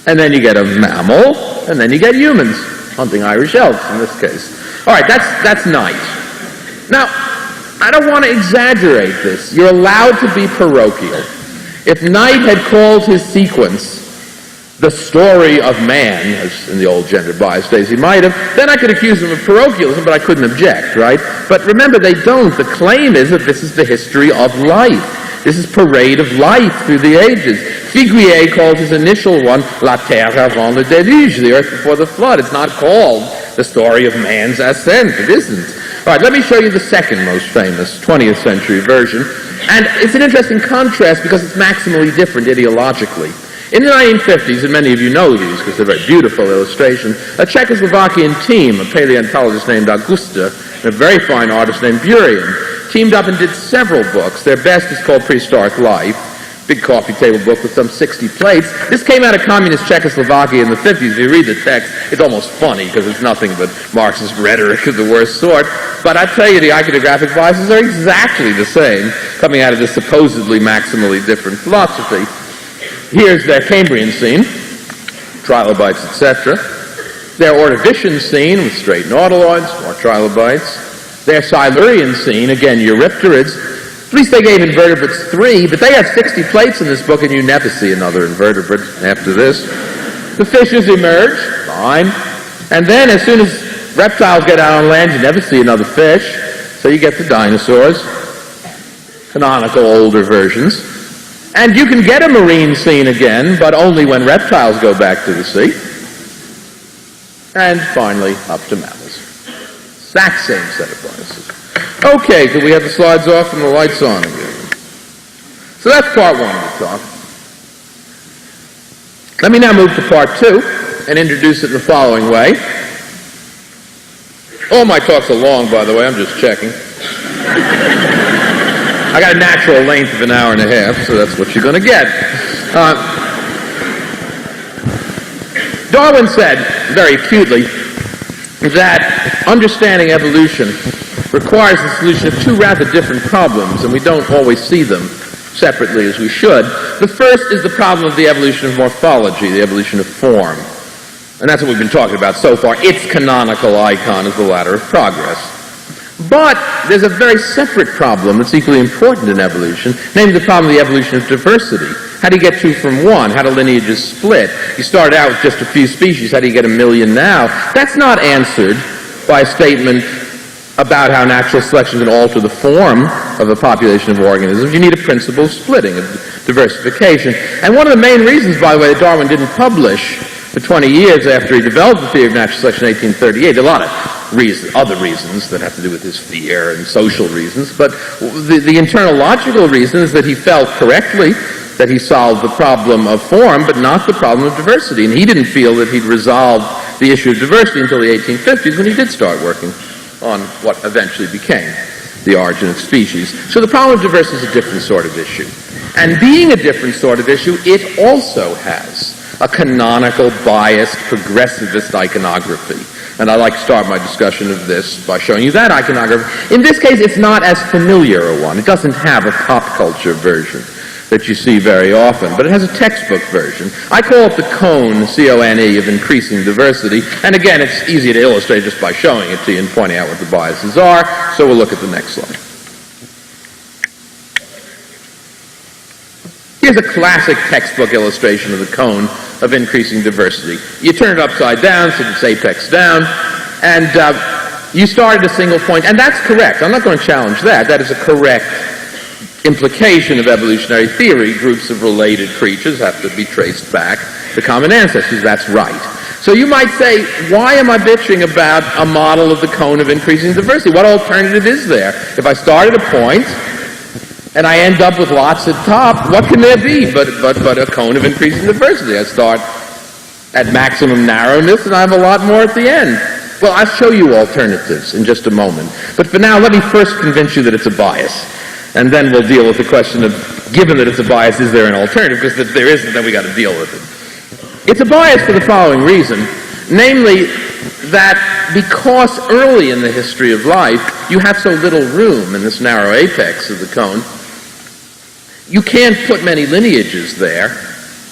And then you get a mammal, and then you get humans, hunting Irish elks in this case. All right, that's nice. Now, I don't want to exaggerate this. You're allowed to be parochial. If Knight had called his sequence the story of man, as in the old gender bias days he might have, then I could accuse him of parochialism, but I couldn't object, right? But remember, they don't. The claim is that this is the history of life. This is parade of life through the ages. Figuier called his initial one La Terre avant le déluge, the earth before the flood. It's not called the story of man's ascent. It isn't. All right, let me show you the second most famous 20th century version. And it's an interesting contrast because it's maximally different ideologically. In the 1950s, and many of you know these because they're very beautiful illustrations, a Czechoslovakian team, a paleontologist named Augusta, and a very fine artist named Burian, teamed up and did several books. Their best is called Prehistoric Life, big coffee table book with some 60 plates. This came out of communist Czechoslovakia in the 50s. If you read the text, it's almost funny because it's nothing but Marxist rhetoric of the worst sort. But I tell you, the iconographic biases are exactly the same, coming out of this supposedly maximally different philosophy. Here's their Cambrian scene, trilobites, etc. Their Ordovician scene with straight nautiloids, more trilobites. Their Silurian scene, again, Eurypterids. At least they gave invertebrates 3, but they have 60 plates in this book, and you never see another invertebrate after this. The fishes emerge, fine. And then as soon as reptiles get out on land, you never see another fish. So you get the dinosaurs, canonical older versions. And you can get a marine scene again, but only when reptiles go back to the sea. And finally, up to mammals. Exact same set of biases. Okay, could we have the slides off and the lights on again? So that's part 1 of the talk. Let me now move to part 2 and introduce it in the following way. All my talks are long, by the way, I'm just checking. I got a natural length of an hour and a half, so that's what you're going to get. Darwin said, very acutely, that understanding evolution requires the solution of two rather different problems, and we don't always see them separately as we should. The first is the problem of the evolution of morphology, the evolution of form. And that's what we've been talking about so far. Its canonical icon is the ladder of progress. But there's a very separate problem that's equally important in evolution, namely the problem of the evolution of diversity. How do you get two from one? How do lineages split? You start out with just a few species. How do you get 1 million now? That's not answered by a statement about how natural selection can alter the form of a population of organisms. You need a principle of splitting, of diversification. And one of the main reasons, by the way, that Darwin didn't publish for 20 years after he developed the theory of natural selection in 1838, a lot of other reasons that have to do with his fear and social reasons, but the internal logical reason is that he felt correctly that he solved the problem of form, but not the problem of diversity. And he didn't feel that he'd resolved the issue of diversity until the 1850s, when he did start working on what eventually became the origin of species. So the problem of diversity is a different sort of issue. And being a different sort of issue, it also has a canonical, biased, progressivist iconography. And I'd like to start my discussion of this by showing you that iconography. In this case, it's not as familiar a one. It doesn't have a pop culture version that you see very often, but it has a textbook version. I call it the cone, C-O-N-E, of increasing diversity. And again, it's easy to illustrate just by showing it to you and pointing out what the biases are. So we'll look at the next slide. Here's a classic textbook illustration of the cone of increasing diversity. You turn it upside down, so it's apex down, and you start at a single point, and that's correct. I'm not going to challenge that. That is a correct implication of evolutionary theory. Groups of related creatures have to be traced back to common ancestors. That's right. So you might say, why am I bitching about a model of the cone of increasing diversity? What alternative is there? If I start at a point and I end up with lots at top, what can there be but a cone of increasing diversity? I start at maximum narrowness and I have a lot more at the end. Well, I'll show you alternatives in just a moment. But for now, let me first convince you that it's a bias. And then we'll deal with the question of, given that it's a bias, is there an alternative? Because if there isn't, then we got to deal with it. It's a bias for the following reason, namely that because early in the history of life, you have so little room in this narrow apex of the cone, you can't put many lineages there,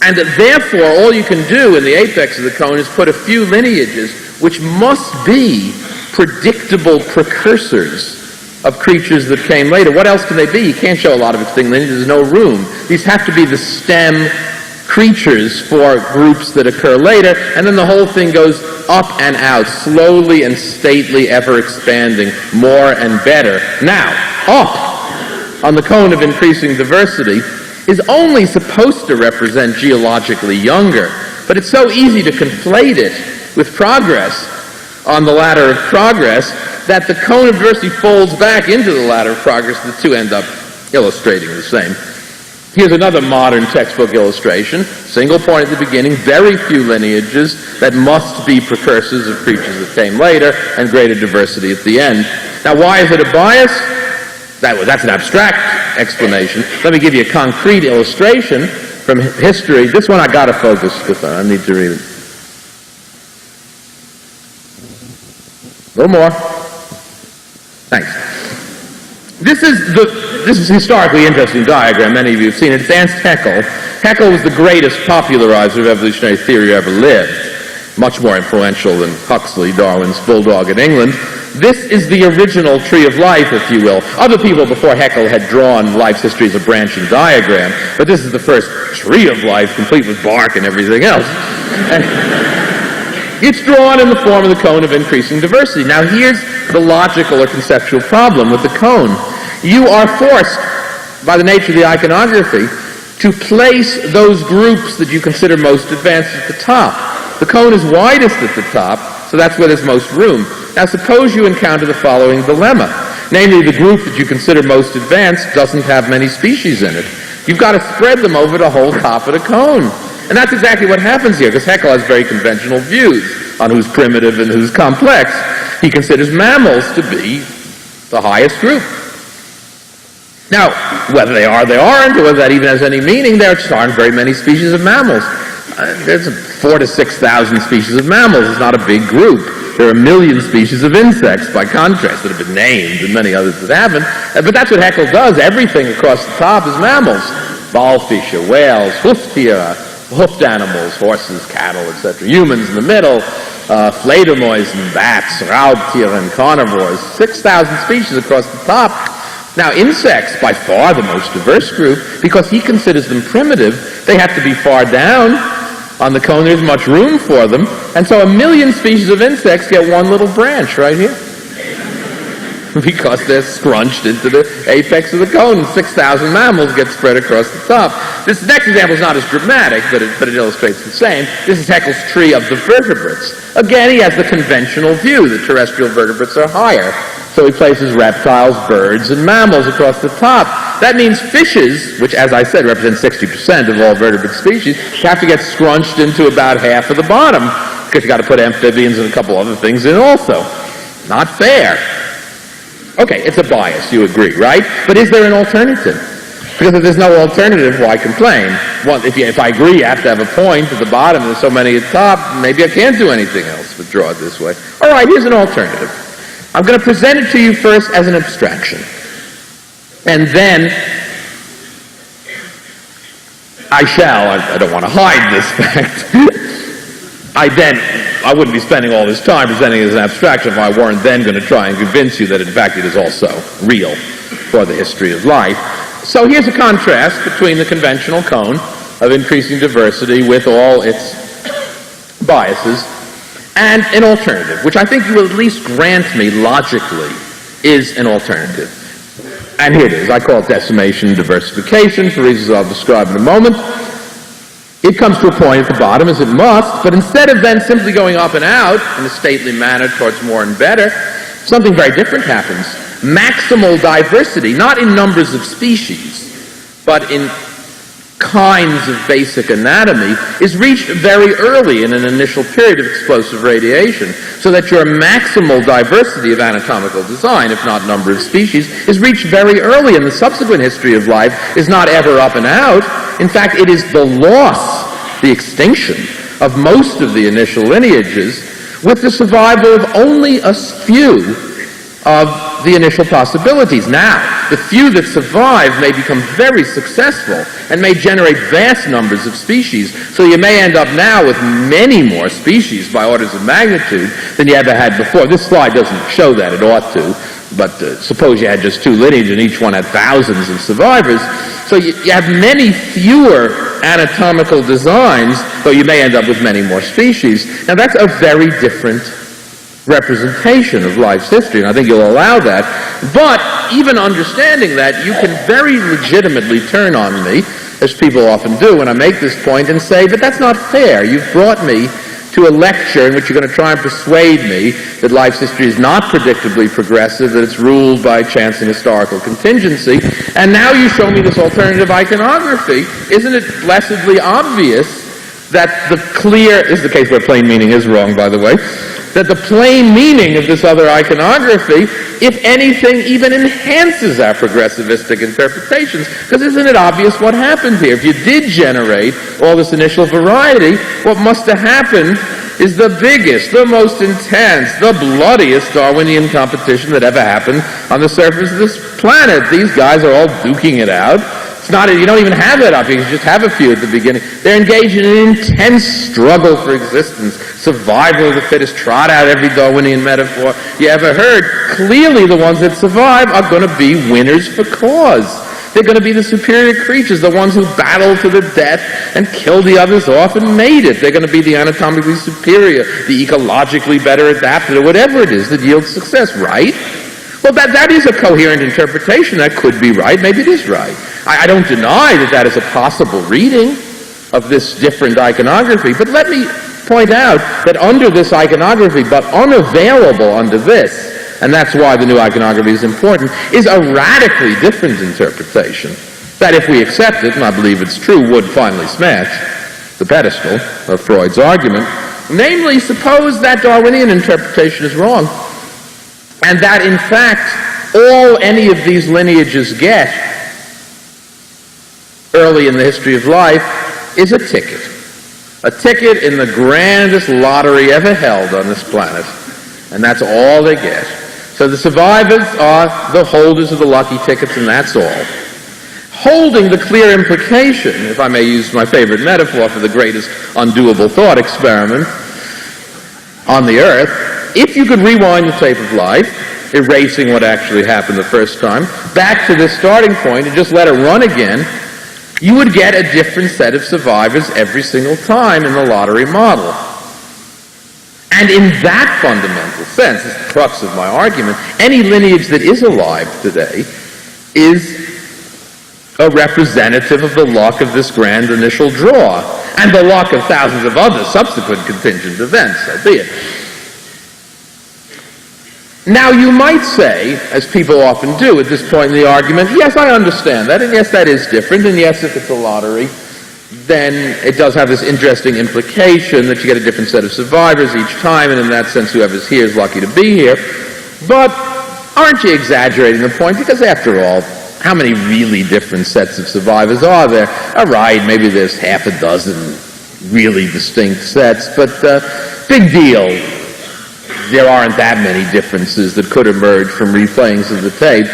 and therefore all you can do in the apex of the cone is put a few lineages which must be predictable precursors of creatures that came later. What else can they be? You can't show a lot of extinct lineages. There's no room. These have to be the stem creatures for groups that occur later, and then the whole thing goes up and out, slowly and stately, ever expanding, more and better. Now, up on the cone of increasing diversity is only supposed to represent geologically younger, but it's so easy to conflate it with progress on the ladder of progress that the cone of diversity folds back into the ladder of progress. The two end up illustrating the same. Here's another modern textbook illustration. Single point at the beginning, very few lineages that must be precursors of creatures that came later, and greater diversity at the end. Now, why is it a bias? That's an abstract explanation. Let me give you a concrete illustration from history. This one I got to focus with. I need to read it. A little more. Thanks. This is a historically interesting diagram. Many of you have seen it. It's Ernst Haeckel. Haeckel was the greatest popularizer of evolutionary theory who ever lived. Much more influential than Huxley, Darwin's bulldog in England. This is the original tree of life, if you will. Other people before Haeckel had drawn life's history as a branching diagram, but this is the first tree of life, complete with bark and everything else. And it's drawn in the form of the cone of increasing diversity. Now here's the logical or conceptual problem with the cone. You are forced, by the nature of the iconography, to place those groups that you consider most advanced at the top. The cone is widest at the top, so that's where there's most room. Now suppose you encounter the following dilemma. Namely, the group that you consider most advanced doesn't have many species in it. You've got to spread them over the whole top of the cone. And that's exactly what happens here, because Haeckel has very conventional views on who's primitive and who's complex. He considers mammals to be the highest group. Now, whether they are, they aren't, or whether that even has any meaning, there just aren't very many species of mammals. There's 4,000 to 6,000 species of mammals. It's not a big group. There are 1 million species of insects, by contrast, that have been named, and many others that haven't. But that's what Haeckel does. Everything across the top is mammals. Walfische, whales, hoofed animals, horses, cattle, etc. Humans in the middle, Fledermäusen, bats, Raubtiere, and carnivores. 6,000 species across the top. Now, insects, by far the most diverse group, because he considers them primitive, they have to be far down on the cone. There's much room for them. And so 1 million species of insects get one little branch right here, because they're scrunched into the apex of the cone. 6,000 mammals get spread across the top. This next example is not as dramatic, but it illustrates the same. This is Haeckel's tree of the vertebrates. Again, he has the conventional view that terrestrial vertebrates are higher. So he places reptiles, birds, and mammals across the top. That means fishes, which, as I said, represent 60% of all vertebrate species, have to get scrunched into about half of the bottom, because you've got to put amphibians and a couple other things in also. Not fair. Okay, it's a bias, you agree, right? But is there an alternative? Because if there's no alternative, why complain? Well, if I agree you have to have a point at the bottom and there's so many at the top, maybe I can't do anything else but draw it this way. All right, here's an alternative. I'm going to present it to you first as an abstraction. And then I don't want to hide this fact. I wouldn't be spending all this time presenting it as an abstraction if I weren't then going to try and convince you that in fact it is also real for the history of life. So here's a contrast between the conventional cone of increasing diversity with all its biases and an alternative, which I think you will at least grant me logically is an alternative. And here it is. I call it decimation diversification for reasons I'll describe in a moment. It comes to a point at the bottom, as it must, but instead of then simply going up and out in a stately manner towards more and better, something very different happens. Maximal diversity, not in numbers of species, but in kinds of basic anatomy, is reached very early in an initial period of explosive radiation, so that your maximal diversity of anatomical design, if not number of species, is reached very early, and the subsequent history of life is not ever up and out. In fact, it is the loss, the extinction of most of the initial lineages, with the survival of only a few of the initial possibilities. Now, the few that survive may become very successful and may generate vast numbers of species, so you may end up now with many more species by orders of magnitude than you ever had before. This slide doesn't show that, it ought to, but suppose you had just 2 lineages and each one had thousands of survivors, so you have many fewer anatomical designs, though you may end up with many more species. Now that's a very different representation of life's history, and I think you'll allow that. But even understanding that, you can very legitimately turn on me, as people often do when I make this point, and say, but that's not fair. You've brought me to a lecture in which you're going to try and persuade me that life's history is not predictably progressive, that it's ruled by chance and historical contingency, and now you show me this alternative iconography. Isn't it blessedly obvious that the clear, this is the case where plain meaning is wrong, by the way, that the plain meaning of this other iconography, if anything, even enhances our progressivistic interpretations. Because isn't it obvious what happened here? If you did generate all this initial variety, what must have happened is the biggest, the most intense, the bloodiest Darwinian competition that ever happened on the surface of this planet. These guys are all duking it out. It's not, you don't even have that up. You just have a few at the beginning. They're engaged in an intense struggle for existence. Survival of the fittest, trot out every Darwinian metaphor you ever heard. Clearly the ones that survive are going to be winners for cause. They're going to be the superior creatures, the ones who battled to the death and killed the others off and made it. They're going to be the anatomically superior, the ecologically better adapted, or whatever it is that yields success, right? Well, that is a coherent interpretation. That could be right. Maybe it is right. I don't deny that that is a possible reading of this different iconography, but let me point out that under this iconography, but unavailable under this, and that's why the new iconography is important, is a radically different interpretation that, if we accept it, and I believe it's true, would finally smash the pedestal of Freud's argument. Namely, suppose that Darwinian interpretation is wrong, and that, in fact, all any of these lineages get early in the history of life is a ticket. A ticket in the grandest lottery ever held on this planet. And that's all they get. So the survivors are the holders of the lucky tickets, and that's all. Holding the clear implication, if I may use my favorite metaphor for the greatest undoable thought experiment on the earth, if you could rewind the tape of life, erasing what actually happened the first time, back to this starting point and just let it run again, you would get a different set of survivors every single time in the lottery model. And in that fundamental sense, this is the crux of my argument, any lineage that is alive today is a representative of the luck of this grand initial draw, and the luck of thousands of other subsequent contingent events, so be it. Now, you might say, as people often do at this point in the argument, yes, I understand that, and yes, that is different, and yes, if it's a lottery, then it does have this interesting implication that you get a different set of survivors each time, and in that sense, whoever's here is lucky to be here. But aren't you exaggerating the point? Because after all, how many really different sets of survivors are there? All right, maybe there's half a dozen really distinct sets, but big deal. There aren't that many differences that could emerge from replayings of the tape.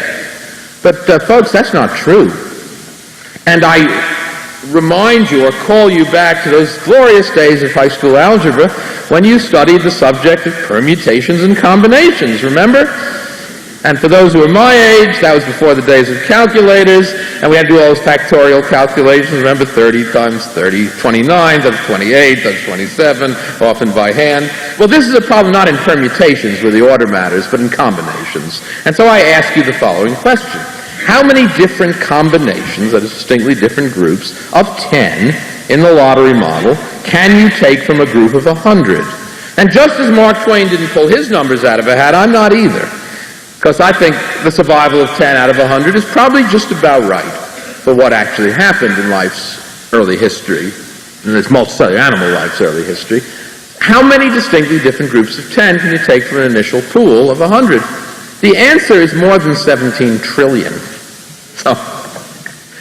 But folks, that's not true. And I remind you or call you back to those glorious days of high school algebra when you studied the subject of permutations and combinations, remember? And for those who are my age, that was before the days of calculators, and we had to do all those factorial calculations. Remember, 30 times 30, 29, that's 28, that's 27, often by hand. Well, this is a problem not in permutations where the order matters, but in combinations. And so I ask you the following question. How many different combinations, that is distinctly different groups, of 10 in the lottery model can you take from a group of 100? And just as Mark Twain didn't pull his numbers out of a hat, I'm not either. Because I think the survival of 10 out of 100 is probably just about right for what actually happened in life's early history, in this multicellular animal life's early history. How many distinctly different groups of 10 can you take from an initial pool of 100? The answer is more than 17 trillion. So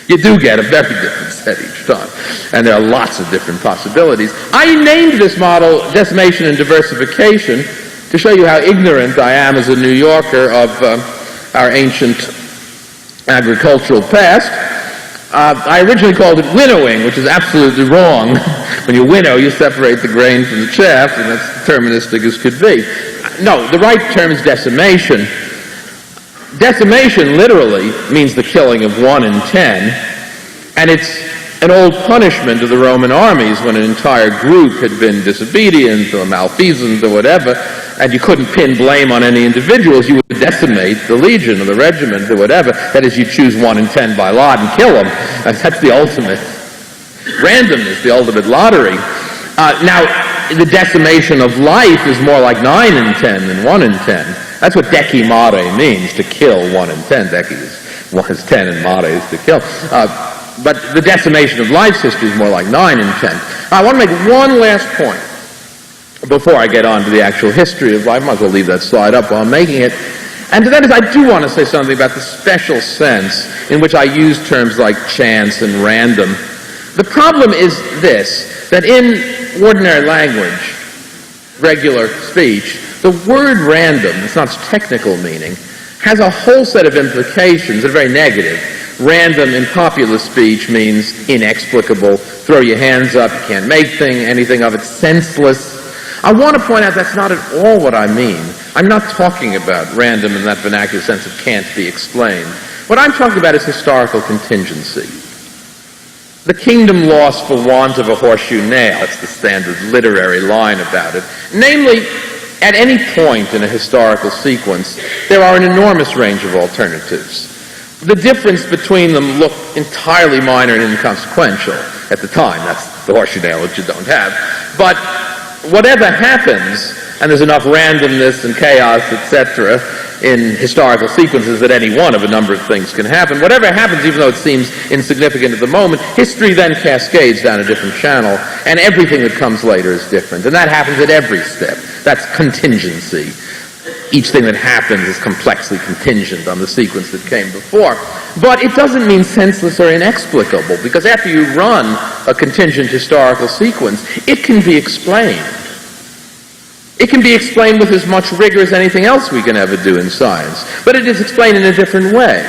you do get a very different set each time. And there are lots of different possibilities. I named this model decimation and diversification to show you how ignorant I am as a New Yorker of our ancient agricultural past. I originally called it winnowing, which is absolutely wrong. When you winnow, you separate the grain from the chaff, and that's deterministic as could be. No, the right term is decimation. Decimation literally means the killing of 1 in 10, and it's an old punishment of the Roman armies when an entire group had been disobedient or malfeasant or whatever, and you couldn't pin blame on any individuals. You would decimate the legion or the regiment or whatever. That is, you choose 1 in 10 by lot and kill them. And that's the ultimate randomness, the ultimate lottery. Now, the decimation of life is more like 9 in 10 than 1 in 10. That's what decimare means, to kill 1 in 10. Deci is 1 is 10 and mare is to kill. But the decimation of life's history is more like 9 in 10. I want to make one last point before I get on to the actual history of life. I might as well leave that slide up while I'm making it. And that is, I do want to say something about the special sense in which I use terms like chance and random. The problem is this, that in ordinary language, regular speech, the word random, it's not its technical meaning, has a whole set of implications that are very negative. Random in popular speech means inexplicable, throw your hands up, you can't make anything of it, senseless. I want to point out that's not at all what I mean. I'm not talking about random in that vernacular sense of can't be explained. What I'm talking about is historical contingency. The kingdom lost for want of a horseshoe nail. That's the standard literary line about it. Namely, at any point in a historical sequence, there are an enormous range of alternatives. The difference between them look entirely minor and inconsequential at the time. That's the horseshoe nail that you don't have. But whatever happens, and there's enough randomness and chaos, etc., in historical sequences that any one of a number of things can happen. Whatever happens, even though it seems insignificant at the moment, history then cascades down a different channel, and everything that comes later is different. And that happens at every step. That's contingency. each thing that happens is complexly contingent on the sequence that came before. But it doesn't mean senseless or inexplicable, because after you run a contingent historical sequence, it can be explained. It can be explained with as much rigor as anything else we can ever do in science, but it is explained in a different way.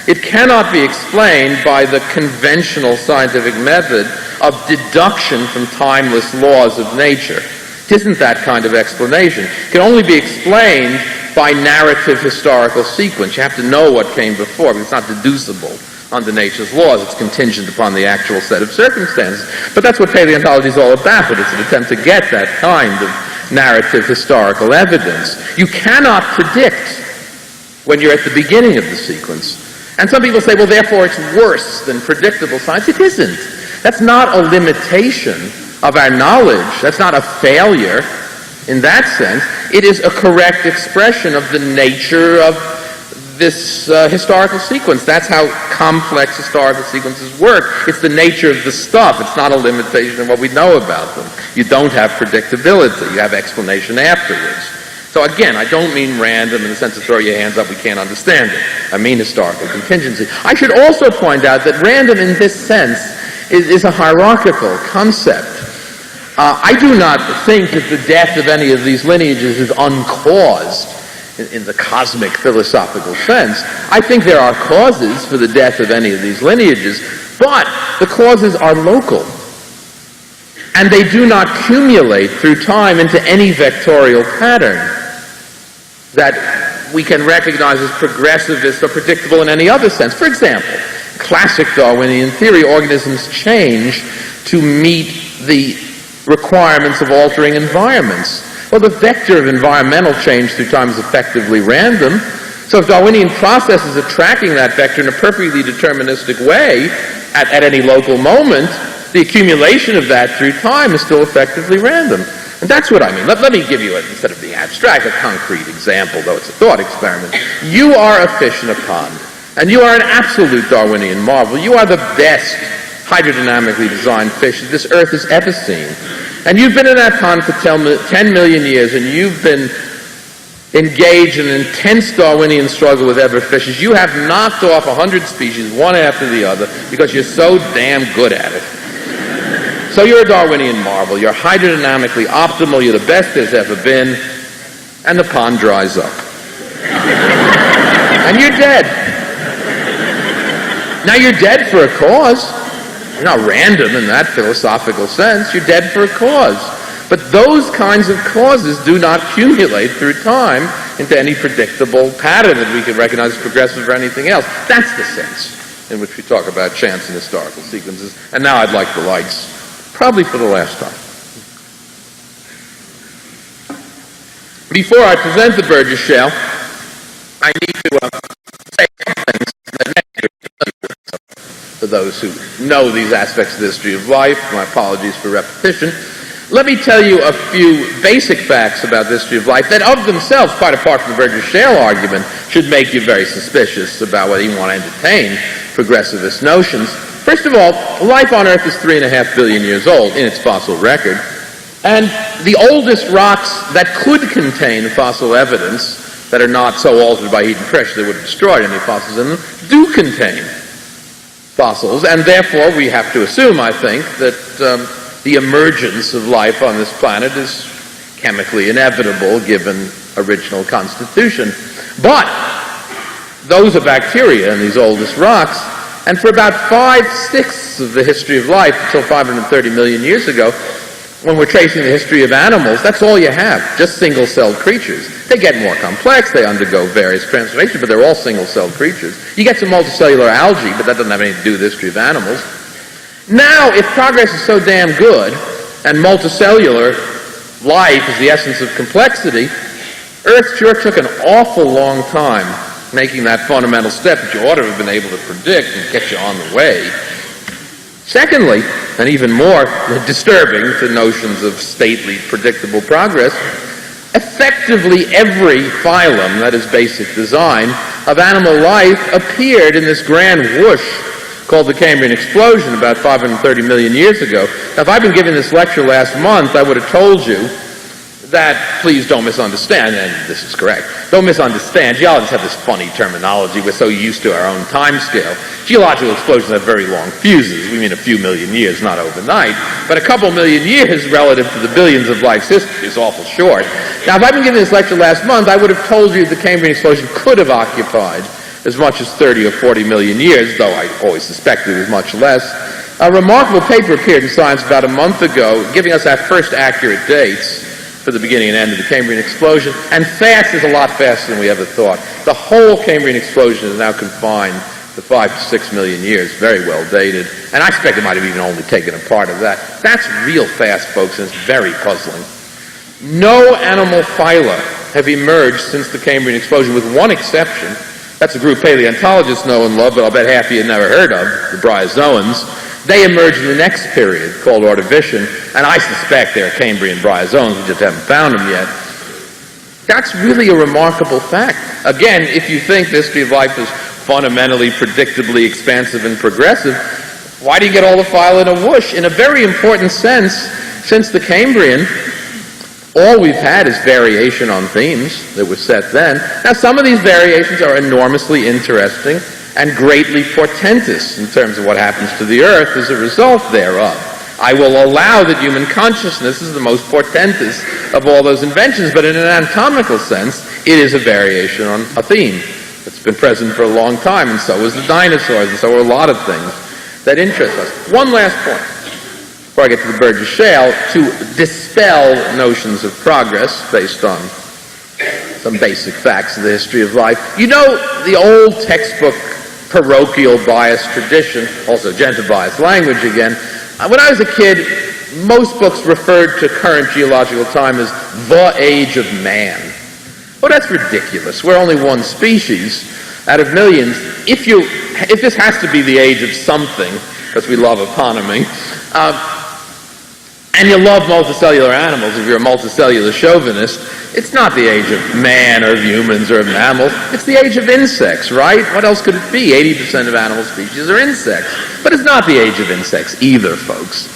It cannot be explained by the conventional scientific method of deduction from timeless laws of nature. It isn't that kind of explanation. It can only be explained by narrative historical sequence. You have to know what came before, because it's not deducible under nature's laws. It's contingent upon the actual set of circumstances. But that's what paleontology is all about. It's an attempt to get that kind of narrative historical evidence. You cannot predict when you're at the beginning of the sequence. And some people say, well, therefore it's worse than predictable science. It isn't. That's not a limitation of our knowledge. That's not a failure in that sense. It is a correct expression of the nature of this historical sequence. That's how complex historical sequences work. It's the nature of the stuff. It's not a limitation of what we know about them. You don't have predictability. You have explanation afterwards. So again, I don't mean random in the sense of throw your hands up, we can't understand it. I mean historical contingency. I should also point out that random in this sense is a hierarchical concept. I do not think that the death of any of these lineages is uncaused in the cosmic philosophical sense. I think there are causes for the death of any of these lineages, but the causes are local. And they do not accumulate through time into any vectorial pattern that we can recognize as progressivist or predictable in any other sense. For example, classic Darwinian theory, organisms change to meet the requirements of altering environments. Well, the vector of environmental change through time is effectively random. So if Darwinian processes are tracking that vector in a perfectly deterministic way at any local moment, the accumulation of that through time is still effectively random. And that's what I mean. Let me give you, instead of being abstract, a concrete example, though it's a thought experiment. You are a fish in a pond, and you are an absolute Darwinian marvel. You are the best hydrodynamically designed fish that this earth has ever seen. And you've been in that pond for 10 million years, and you've been engaged in an intense Darwinian struggle with other fishes. You have knocked off 100 species, one after the other, because you're so damn good at it. So you're a Darwinian marvel. You're hydrodynamically optimal. You're the best there's ever been. And the pond dries up. And you're dead. Now you're dead for a cause. You're not random in that philosophical sense. You're dead for a cause. But those kinds of causes do not accumulate through time into any predictable pattern that we can recognize as progressive or anything else. That's the sense in which we talk about chance and historical sequences. And now I'd like the lights, probably for the last time. Before I present the Burgess shale, I need to say some things that may be familiar for those who know these aspects of the history of life. My apologies for repetition. Let me tell you a few basic facts about the history of life that of themselves, quite apart from the Burgess shale argument, should make you very suspicious about whether you want to entertain progressivist notions. First of all, life on Earth is 3.5 billion years old in its fossil record, and the oldest rocks that could contain fossil evidence that are not so altered by heat and pressure that would have destroyed any fossils in them do contain fossils, and therefore we have to assume, I think, that the emergence of life on this planet is chemically inevitable given original constitution. But those are bacteria in these oldest rocks, and for about 5/6 of the history of life, until 530 million years ago, when we're tracing the history of animals, that's all you have, just single-celled creatures. They get more complex, they undergo various transformations, but they're all single-celled creatures. You get some multicellular algae, but that doesn't have anything to do with the history of animals. Now, if progress is so damn good, and multicellular life is the essence of complexity, Earth sure took an awful long time making that fundamental step that you ought to have been able to predict and get you on the way. Secondly, and even more disturbing to notions of stately, predictable progress, effectively every phylum, that is basic design, of animal life appeared in this grand whoosh called the Cambrian explosion about 530 million years ago. Now, if I'd been giving this lecture last month, I would have told you that, please don't misunderstand, and this is correct, don't misunderstand, geologists have this funny terminology. We're so used to our own time scale. Geological explosions have very long fuses. We mean a few million years, not overnight. But a couple million years relative to the billions of life's history is awful short. Now, if I'd been giving this lecture last month, I would have told you the Cambrian explosion could have occupied as much as 30 or 40 million years, though I always suspected it was much less. A remarkable paper appeared in Science about a month ago, giving us our first accurate dates for the beginning and end of the Cambrian explosion, and fast is a lot faster than we ever thought. The whole Cambrian explosion is now confined to 5 to 6 million years, very well dated, and I expect it might have even only taken a part of that. That's real fast, folks, and it's very puzzling. No animal phyla have emerged since the Cambrian explosion, with one exception. That's a group paleontologists know and love, but I'll bet half of you have never heard of, the bryozoans. They emerged in the next period, called Ordovician, and I suspect they're Cambrian bryozoans, we just haven't found them yet. That's really a remarkable fact. Again, if you think the history of life is fundamentally, predictably expansive and progressive, why do you get all the phyla in a whoosh? In a very important sense, since the Cambrian, all we've had is variation on themes that were set then. Now, some of these variations are enormously interesting and greatly portentous in terms of what happens to the Earth as a result thereof. I will allow that human consciousness is the most portentous of all those inventions, but in an anatomical sense, it is a variation on a theme that's been present for a long time, and so is the dinosaurs, and so are a lot of things that interest us. One last point, before I get to the Burgess Shale, to dispel notions of progress based on some basic facts of the history of life. You know, the old textbook parochial bias tradition, also gender bias language again. When I was a kid, most books referred to current geological time as the age of man. Well, that's ridiculous. We're only one species out of millions. If this has to be the age of something, because we love eponyming, and you love multicellular animals, if you're a multicellular chauvinist, it's not the age of man or of humans or of mammals. It's the age of insects, right? What else could it be? 80% of animal species are insects. But it's not the age of insects either, folks.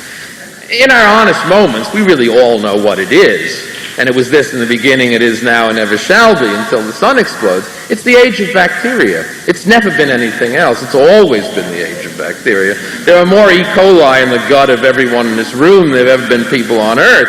In our honest moments, we really all know what it is. And it was this in the beginning, it is now, and ever shall be until the sun explodes. It's the age of bacteria. It's never been anything else. It's always been the age of bacteria. There are more E. coli in the gut of everyone in this room than there have ever been people on Earth.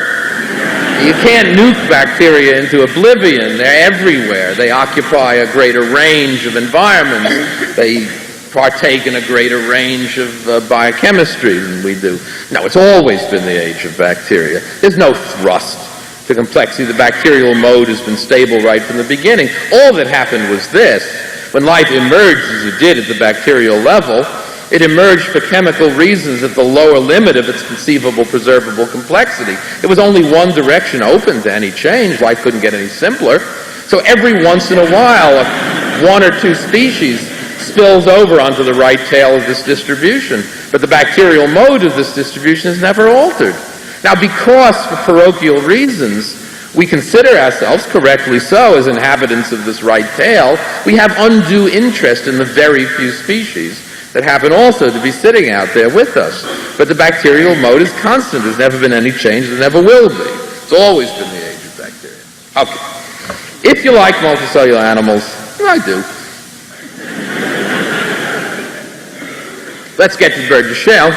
You can't nuke bacteria into oblivion. They're everywhere. They occupy a greater range of environments. They partake in a greater range of biochemistry than we do. No, it's always been the age of bacteria. There's no thrust to complexity. The bacterial mode has been stable right from the beginning. All that happened was this. When life emerged, as it did at the bacterial level, it emerged for chemical reasons at the lower limit of its conceivable preservable complexity. It was only one direction open to any change. Life couldn't get any simpler. So every once in a while, one or two species spills over onto the right tail of this distribution. But the bacterial mode of this distribution is never altered. Now, because for parochial reasons, we consider ourselves, correctly so, as inhabitants of this right tail, we have undue interest in the very few species that happen also to be sitting out there with us. But the bacterial mode is constant. There's never been any change. There never will be. It's always been the age of bacteria. Okay. If you like multicellular animals, I do. Let's get to Burgess Shale.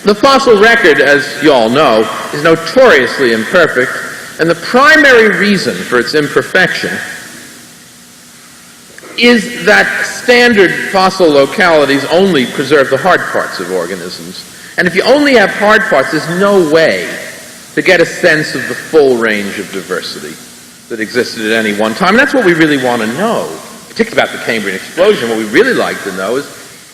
The fossil record, as you all know, is notoriously imperfect, and the primary reason for its imperfection is that standard fossil localities only preserve the hard parts of organisms. And if you only have hard parts, there's no way to get a sense of the full range of diversity that existed at any one time. And that's what we really want to know, particularly about the Cambrian explosion. What we really like to know is,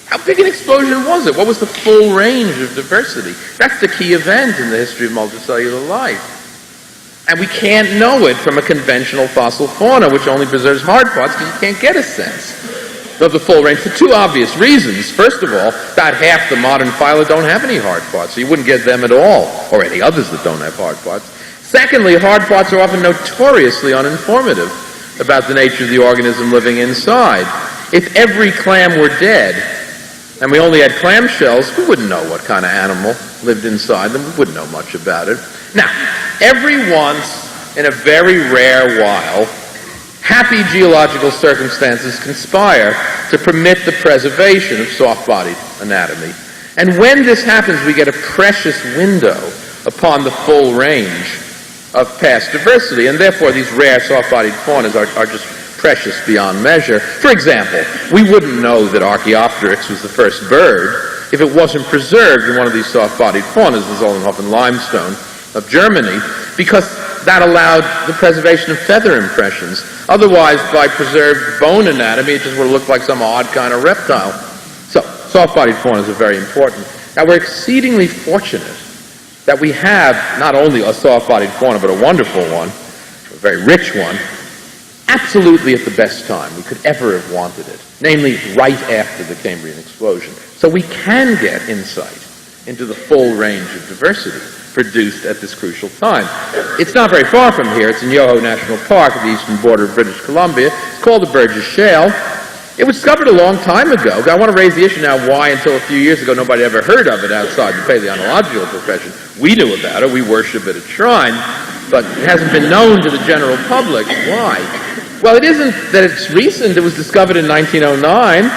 how big an explosion was it? What was the full range of diversity? That's the key event in the history of multicellular life. And we can't know it from a conventional fossil fauna, which only preserves hard parts, because you can't get a sense of the full range for two obvious reasons. First of all, about half the modern phyla don't have any hard parts, so you wouldn't get them at all, or any others that don't have hard parts. Secondly, hard parts are often notoriously uninformative about the nature of the organism living inside. If every clam were dead, and we only had clamshells, we wouldn't know what kind of animal lived inside them. We wouldn't know much about it. Now, every once in a very rare while, happy geological circumstances conspire to permit the preservation of soft-bodied anatomy. And when this happens, we get a precious window upon the full range of past diversity, and therefore these rare soft-bodied faunas are just precious beyond measure. For example, we wouldn't know that Archaeopteryx was the first bird if it wasn't preserved in one of these soft-bodied faunas, the Zollenhofen limestone of Germany, because that allowed the preservation of feather impressions. Otherwise, by preserved bone anatomy, it just would have looked like some odd kind of reptile. So, soft-bodied faunas are very important. Now, we're exceedingly fortunate that we have not only a soft-bodied fauna, but a wonderful one, a very rich one, absolutely at the best time we could ever have wanted it, namely right after the Cambrian explosion. So we can get insight into the full range of diversity produced at this crucial time. It's not very far from here. It's in Yoho National Park at the eastern border of British Columbia. It's called the Burgess Shale. It was discovered a long time ago. I want to raise the issue now why until a few years ago nobody ever heard of it outside the paleontological profession. We knew about it. We worship it at shrine. But it hasn't been known to the general public. Why? Well, it isn't that it's recent. It was discovered in 1909,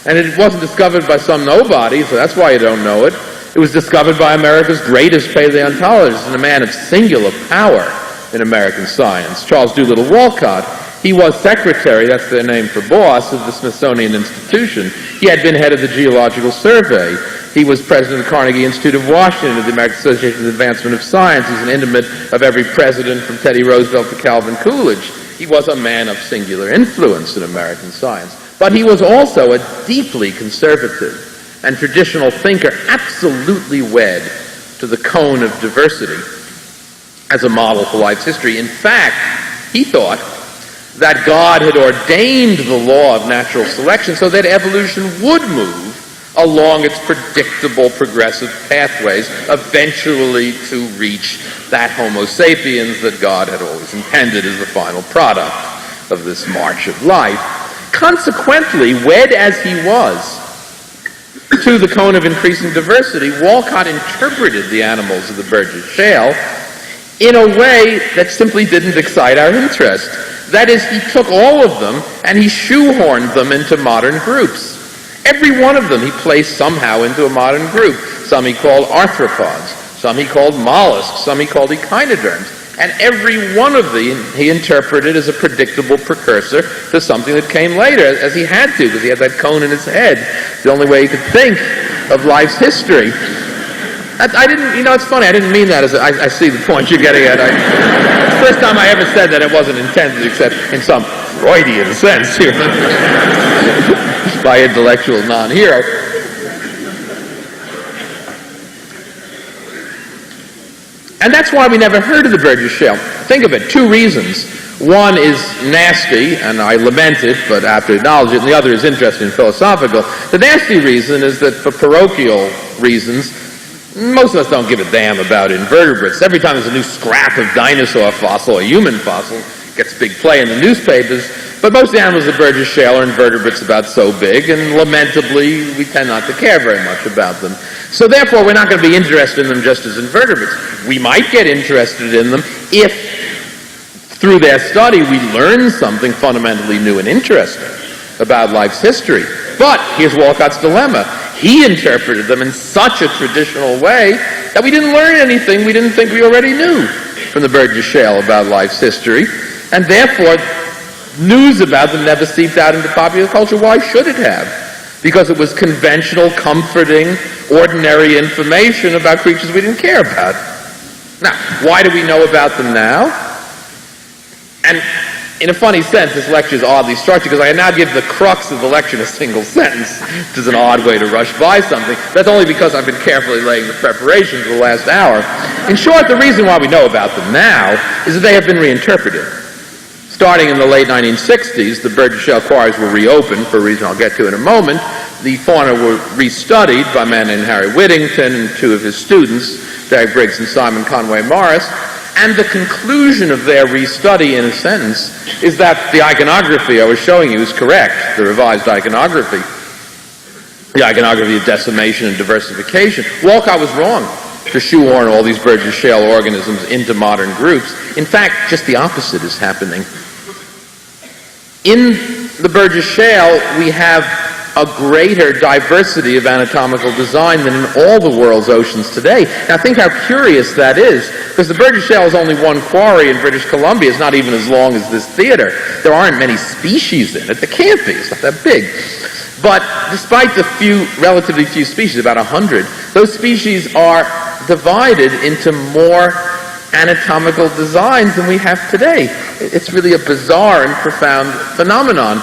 and it wasn't discovered by some nobody, so that's why you don't know it. It was discovered by America's greatest paleontologist and a man of singular power in American science, Charles Doolittle Walcott. He was secretary, that's their name for boss, of the Smithsonian Institution. He had been head of the Geological Survey. He was president of the Carnegie Institute of Washington, of the American Association for the Advancement of Science. He's an intimate of every president from Teddy Roosevelt to Calvin Coolidge. He was a man of singular influence in American science. But he was also a deeply conservative and traditional thinker, absolutely wed to the cone of diversity as a model for life's history. In fact, he thought that God had ordained the law of natural selection so that evolution would move along its predictable progressive pathways, eventually to reach that Homo sapiens that God had always intended as the final product of this march of life. Consequently, wed as he was to the cone of increasing diversity, Walcott interpreted the animals of the Burgess Shale in a way that simply didn't excite our interest. That is, he took all of them and he shoehorned them into modern groups. Every one of them he placed somehow into a modern group. Some he called arthropods, some he called mollusks, some he called echinoderms. And every one of them he interpreted as a predictable precursor to something that came later, as he had to, because he had that cone in his head. The only way he could think of life's history. I didn't, you know, it's funny, I didn't mean that as I see the point you're getting at. It's the first time I ever said that it wasn't intended, except in some Freudian sense here, by intellectual non-hero. And that's why we never heard of the Burgess Shale. Think of it, two reasons. One is nasty, and I lament it, but I have to acknowledge it, and the other is interesting and philosophical. The nasty reason is that for parochial reasons, most of us don't give a damn about invertebrates. Every time there's a new scrap of dinosaur fossil or human fossil, it gets big play in the newspapers. But most of the animals of Burgess Shale are invertebrates about so big, and lamentably, we tend not to care very much about them. So therefore, we're not going to be interested in them just as invertebrates. We might get interested in them if, through their study, we learn something fundamentally new and interesting about life's history. But here's Walcott's dilemma. He interpreted them in such a traditional way that we didn't learn anything we didn't think we already knew from the Burgess Shale about life's history, and therefore news about them never seeped out into popular culture. Why should it have? Because it was conventional, comforting, ordinary information about creatures we didn't care about. Now, why do we know about them now? And in a funny sense, this lecture is oddly structured because I now give the crux of the lecture in a single sentence, which is an odd way to rush by something. That's only because I've been carefully laying the preparation for the last hour. In short, the reason why we know about them now is that they have been reinterpreted. Starting in the late 1960s, the Burgess Shale quarries were reopened for a reason I'll get to in a moment. The fauna were restudied by a man named Harry Whittington and two of his students, Derek Briggs and Simon Conway Morris. And the conclusion of their restudy, in a sentence, is that the iconography I was showing you is correct, the revised iconography. The iconography of decimation and diversification. Walcott was wrong. to shoehorn all these Burgess Shale organisms into modern groups. In fact, just the opposite is happening. In the Burgess Shale, we have a greater diversity of anatomical design than in all the world's oceans today. Now think how curious that is, because the Burgess Shale is only one quarry in British Columbia. It's not even as long as this theater. There aren't many species in it. There can't be. It's not that big. But despite the relatively few species, about 100, those species are divided into more anatomical designs than we have today. It's really a bizarre and profound phenomenon.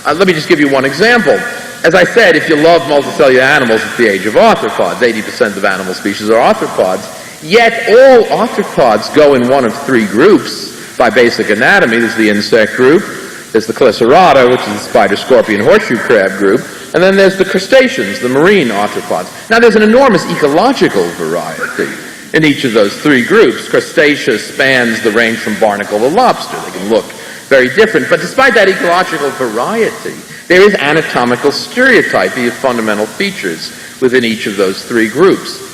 Let me just give you one example. As I said, if you love multicellular animals, it's the age of arthropods. 80% of animal species are arthropods. Yet all arthropods go in one of three groups by basic anatomy. There's the insect group, there's the Chelicerata, which is the spider, scorpion, horseshoe crab group, and then there's the crustaceans, the marine arthropods. Now there's an enormous ecological variety in each of those three groups. Crustacea spans the range from barnacle to lobster. They can look very different, but despite that ecological variety, there is anatomical stereotyping of fundamental features within each of those three groups.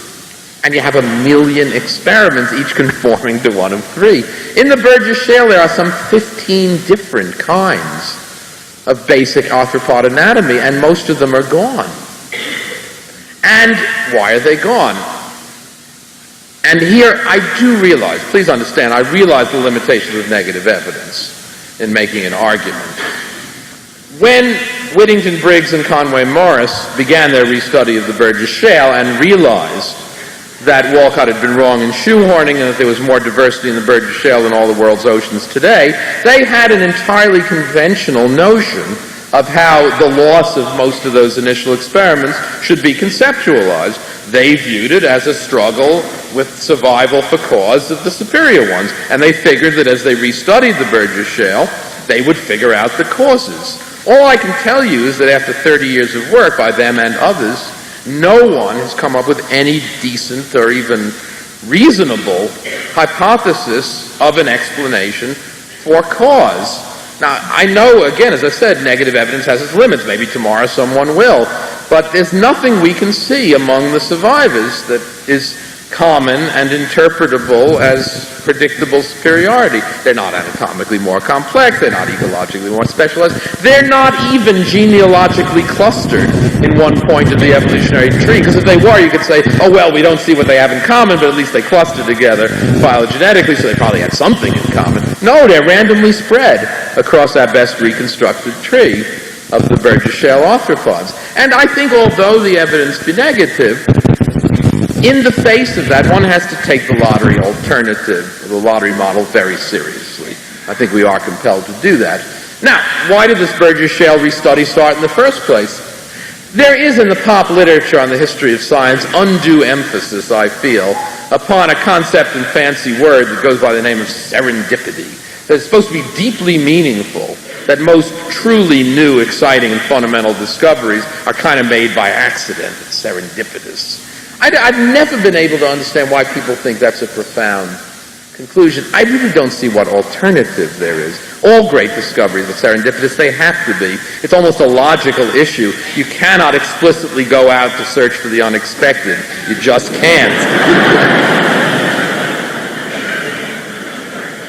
And you have 1 million experiments, each conforming to one of three. In the Burgess Shale, there are some 15 different kinds of basic arthropod anatomy, and most of them are gone. And why are they gone? And here I do realize, please understand, I realize the limitations of negative evidence in making an argument. When Whittington, Briggs, and Conway Morris began their restudy of the Burgess Shale and realized that Walcott had been wrong in shoehorning and that there was more diversity in the Burgess Shale than all the world's oceans today, they had an entirely conventional notion of how the loss of most of those initial experiments should be conceptualized. They viewed it as a struggle with survival for cause of the superior ones, and they figured that as they restudied the Burgess Shale, they would figure out the causes. All I can tell you is that after 30 years of work by them and others, no one has come up with any decent or even reasonable hypothesis of an explanation for cause. Now, I know, again, as I said, negative evidence has its limits. Maybe tomorrow someone will. But there's nothing we can see among the survivors that is common and interpretable as predictable superiority. They're not anatomically more complex. They're not ecologically more specialized. They're not even genealogically clustered in one point of the evolutionary tree. Because if they were, you could say, oh, well, we don't see what they have in common, but at least they cluster together phylogenetically, so they probably had something in common. No, they're randomly spread across our best reconstructed tree of the Burgess Shale arthropods. And I think although the evidence be negative, in the face of that, one has to take the lottery alternative, the lottery model, very seriously. I think we are compelled to do that. Now, why did this Burgess Shale restudy start in the first place? There is in the pop literature on the history of science undue emphasis, I feel, upon a concept and fancy word that goes by the name of serendipity. That's supposed to be deeply meaningful, that most truly new, exciting, and fundamental discoveries are kind of made by accident. It's serendipitous. I've never been able to understand why people think that's a profound conclusion. I really don't see what alternative there is. All great discoveries are serendipitous. They have to be. It's almost a logical issue. You cannot explicitly go out to search for the unexpected. You just can't.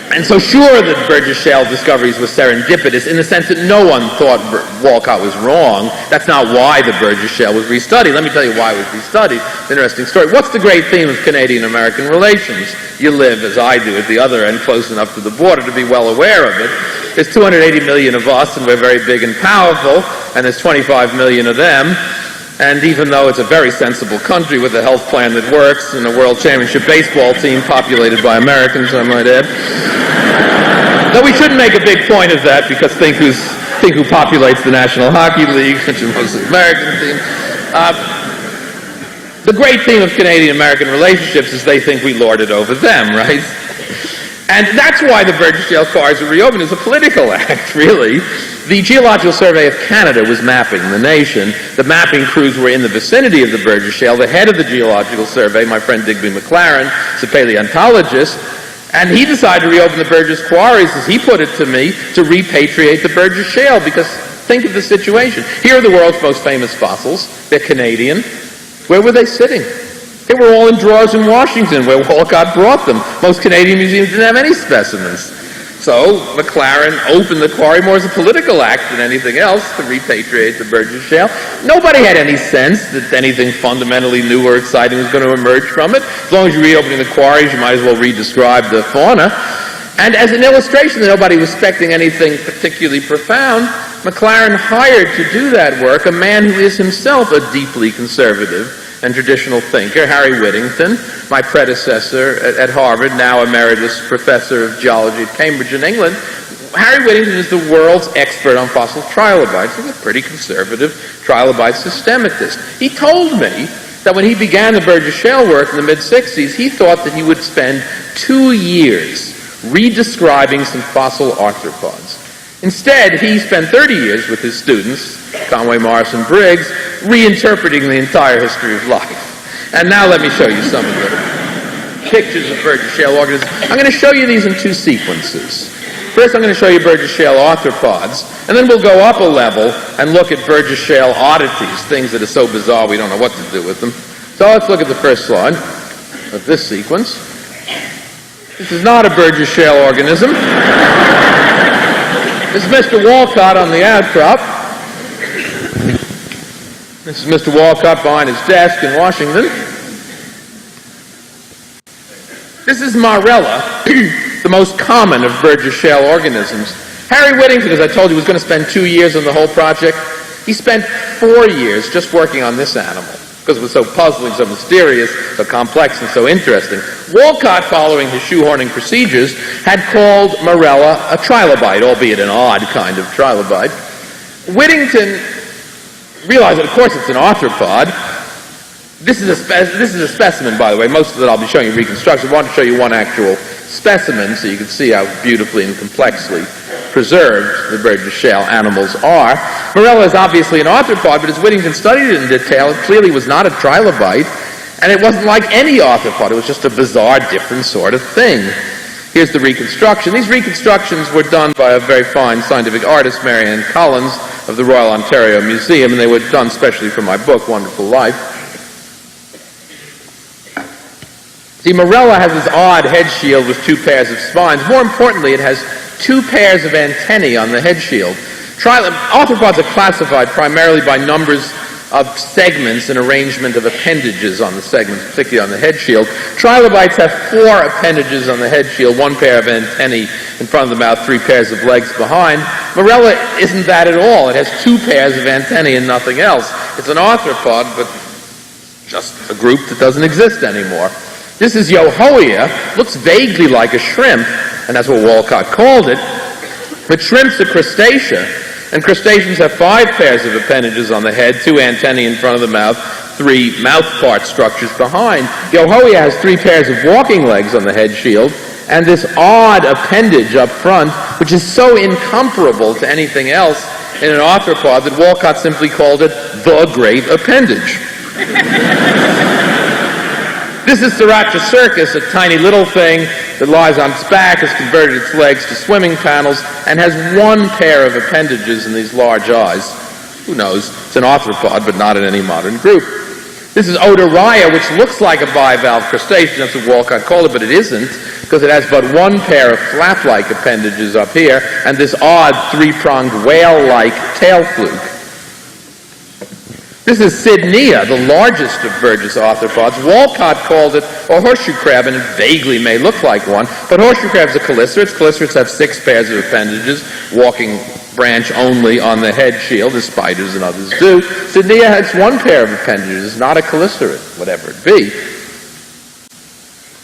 And so sure that Burgess Shale discoveries were serendipitous in the sense that no one thought Walcott was wrong. That's not why the Burgess Shale was restudied. Let me tell you why it was restudied. Interesting story. What's the great theme of Canadian-American relations? You live, as I do, at the other end, close enough to the border to be well aware of it. There's 280 million of us, and we're very big and powerful, and there's 25 million of them. And even though it's a very sensible country with a health plan that works and a world championship baseball team populated by Americans, I might add. Though we shouldn't make a big point of that, because think who populates the National Hockey League, which is mostly American team. The great theme of Canadian-American relationships is they think we lord it over them, right? And that's why the Burgess Shale cars were reopened. It's a political act, really. The Geological Survey of Canada was mapping the nation. The mapping crews were in the vicinity of the Burgess Shale. The head of the Geological Survey, my friend Digby McLaren, is a paleontologist, and he decided to reopen the Burgess quarries, as he put it to me, to repatriate the Burgess Shale, because think of the situation. Here are the world's most famous fossils. They're Canadian. Where were they sitting? They were all in drawers in Washington where Walcott brought them. Most Canadian museums didn't have any specimens. So McLaren opened the quarry more as a political act than anything else to repatriate the Burgess Shale. Nobody had any sense that anything fundamentally new or exciting was going to emerge from it. As long as you're reopening the quarries, you might as well re-describe the fauna. And as an illustration that nobody was expecting anything particularly profound, McLaren hired to do that work a man who is himself a deeply conservative and traditional thinker, Harry Whittington, my predecessor at Harvard, now emeritus professor of geology at Cambridge in England. Harry Whittington is the world's expert on fossil trilobites. He's a pretty conservative trilobite systemicist. He told me that when he began the Burgess Shale work in the mid-60s, he thought that he would spend 2 years redescribing some fossil arthropods. Instead, he spent 30 years with his students, Conway, Morris, and Briggs, reinterpreting the entire history of life. And now let me show you some of the pictures of Burgess Shale organisms. I'm going to show you these in 2 sequences. First, I'm going to show you Burgess Shale arthropods, and then we'll go up a level and look at Burgess Shale oddities, things that are so bizarre we don't know what to do with them. So let's look at the first slide of this sequence. This is not a Burgess Shale organism. This is Mr. Walcott on the outcrop. This is Mr. Walcott behind his desk in Washington. This is Marella, the most common of Burgess Shale organisms. Harry Whittington, as I told you, was going to spend 2 years on the whole project. He spent 4 years just working on this animal because it was so puzzling, so mysterious, so complex, and so interesting. Walcott, following his shoehorning procedures, had called Marella a trilobite, albeit an odd kind of trilobite. Whittington realized that, of course, it's an arthropod. This is a specimen, by the way. Most of it I'll be showing you reconstruction. I want to show you one actual specimen so you can see how beautifully and complexly preserved the Burgess Shale animals are. Marella is obviously an arthropod, but as Whittington studied it in detail, it clearly was not a trilobite, and it wasn't like any arthropod. It was just a bizarre, different sort of thing. Here's the reconstruction. These reconstructions were done by a very fine scientific artist, Marianne Collins, of the Royal Ontario Museum, and they were done specially for my book, Wonderful Life. See, Marella has this odd head shield with 2 pairs of spines. More importantly, it has 2 pairs of antennae on the head shield. Arthropods are classified primarily by numbers of segments and arrangement of appendages on the segments, particularly on the head shield. Trilobites have 4 appendages on the head shield, 1 pair of antennae in front of the mouth, 3 pairs of legs behind. Marella isn't that at all. It has 2 pairs of antennae and nothing else. It's an arthropod, but just a group that doesn't exist anymore. This is Yohoia, looks vaguely like a shrimp, and that's what Walcott called it. But shrimps are crustacea, and crustaceans have 5 pairs of appendages on the head, 2 antennae in front of the mouth, 3 mouth part structures behind. Yohoia has 3 pairs of walking legs on the head shield, and this odd appendage up front, which is so incomparable to anything else in an arthropod that Walcott simply called it the great appendage. This is Sirachocercus, a tiny little thing that lies on its back, has converted its legs to swimming panels, and has 1 pair of appendages in these large eyes. Who knows? It's an arthropod, but not in any modern group. This is Odoria, which looks like a bivalve crustacean. That's what Walcott called it, but it isn't, because it has but 1 pair of flap-like appendages up here, and this odd 3-pronged whale-like tail fluke. This is Sydnea, the largest of Burgess arthropods. Walcott called it a horseshoe crab, and it vaguely may look like one, but horseshoe crabs are chelicerates. Chelicerates have 6 pairs of appendages, walking branch only on the head shield, as spiders and others do. Sydnea has 1 pair of appendages, not a chelicerate, whatever it be.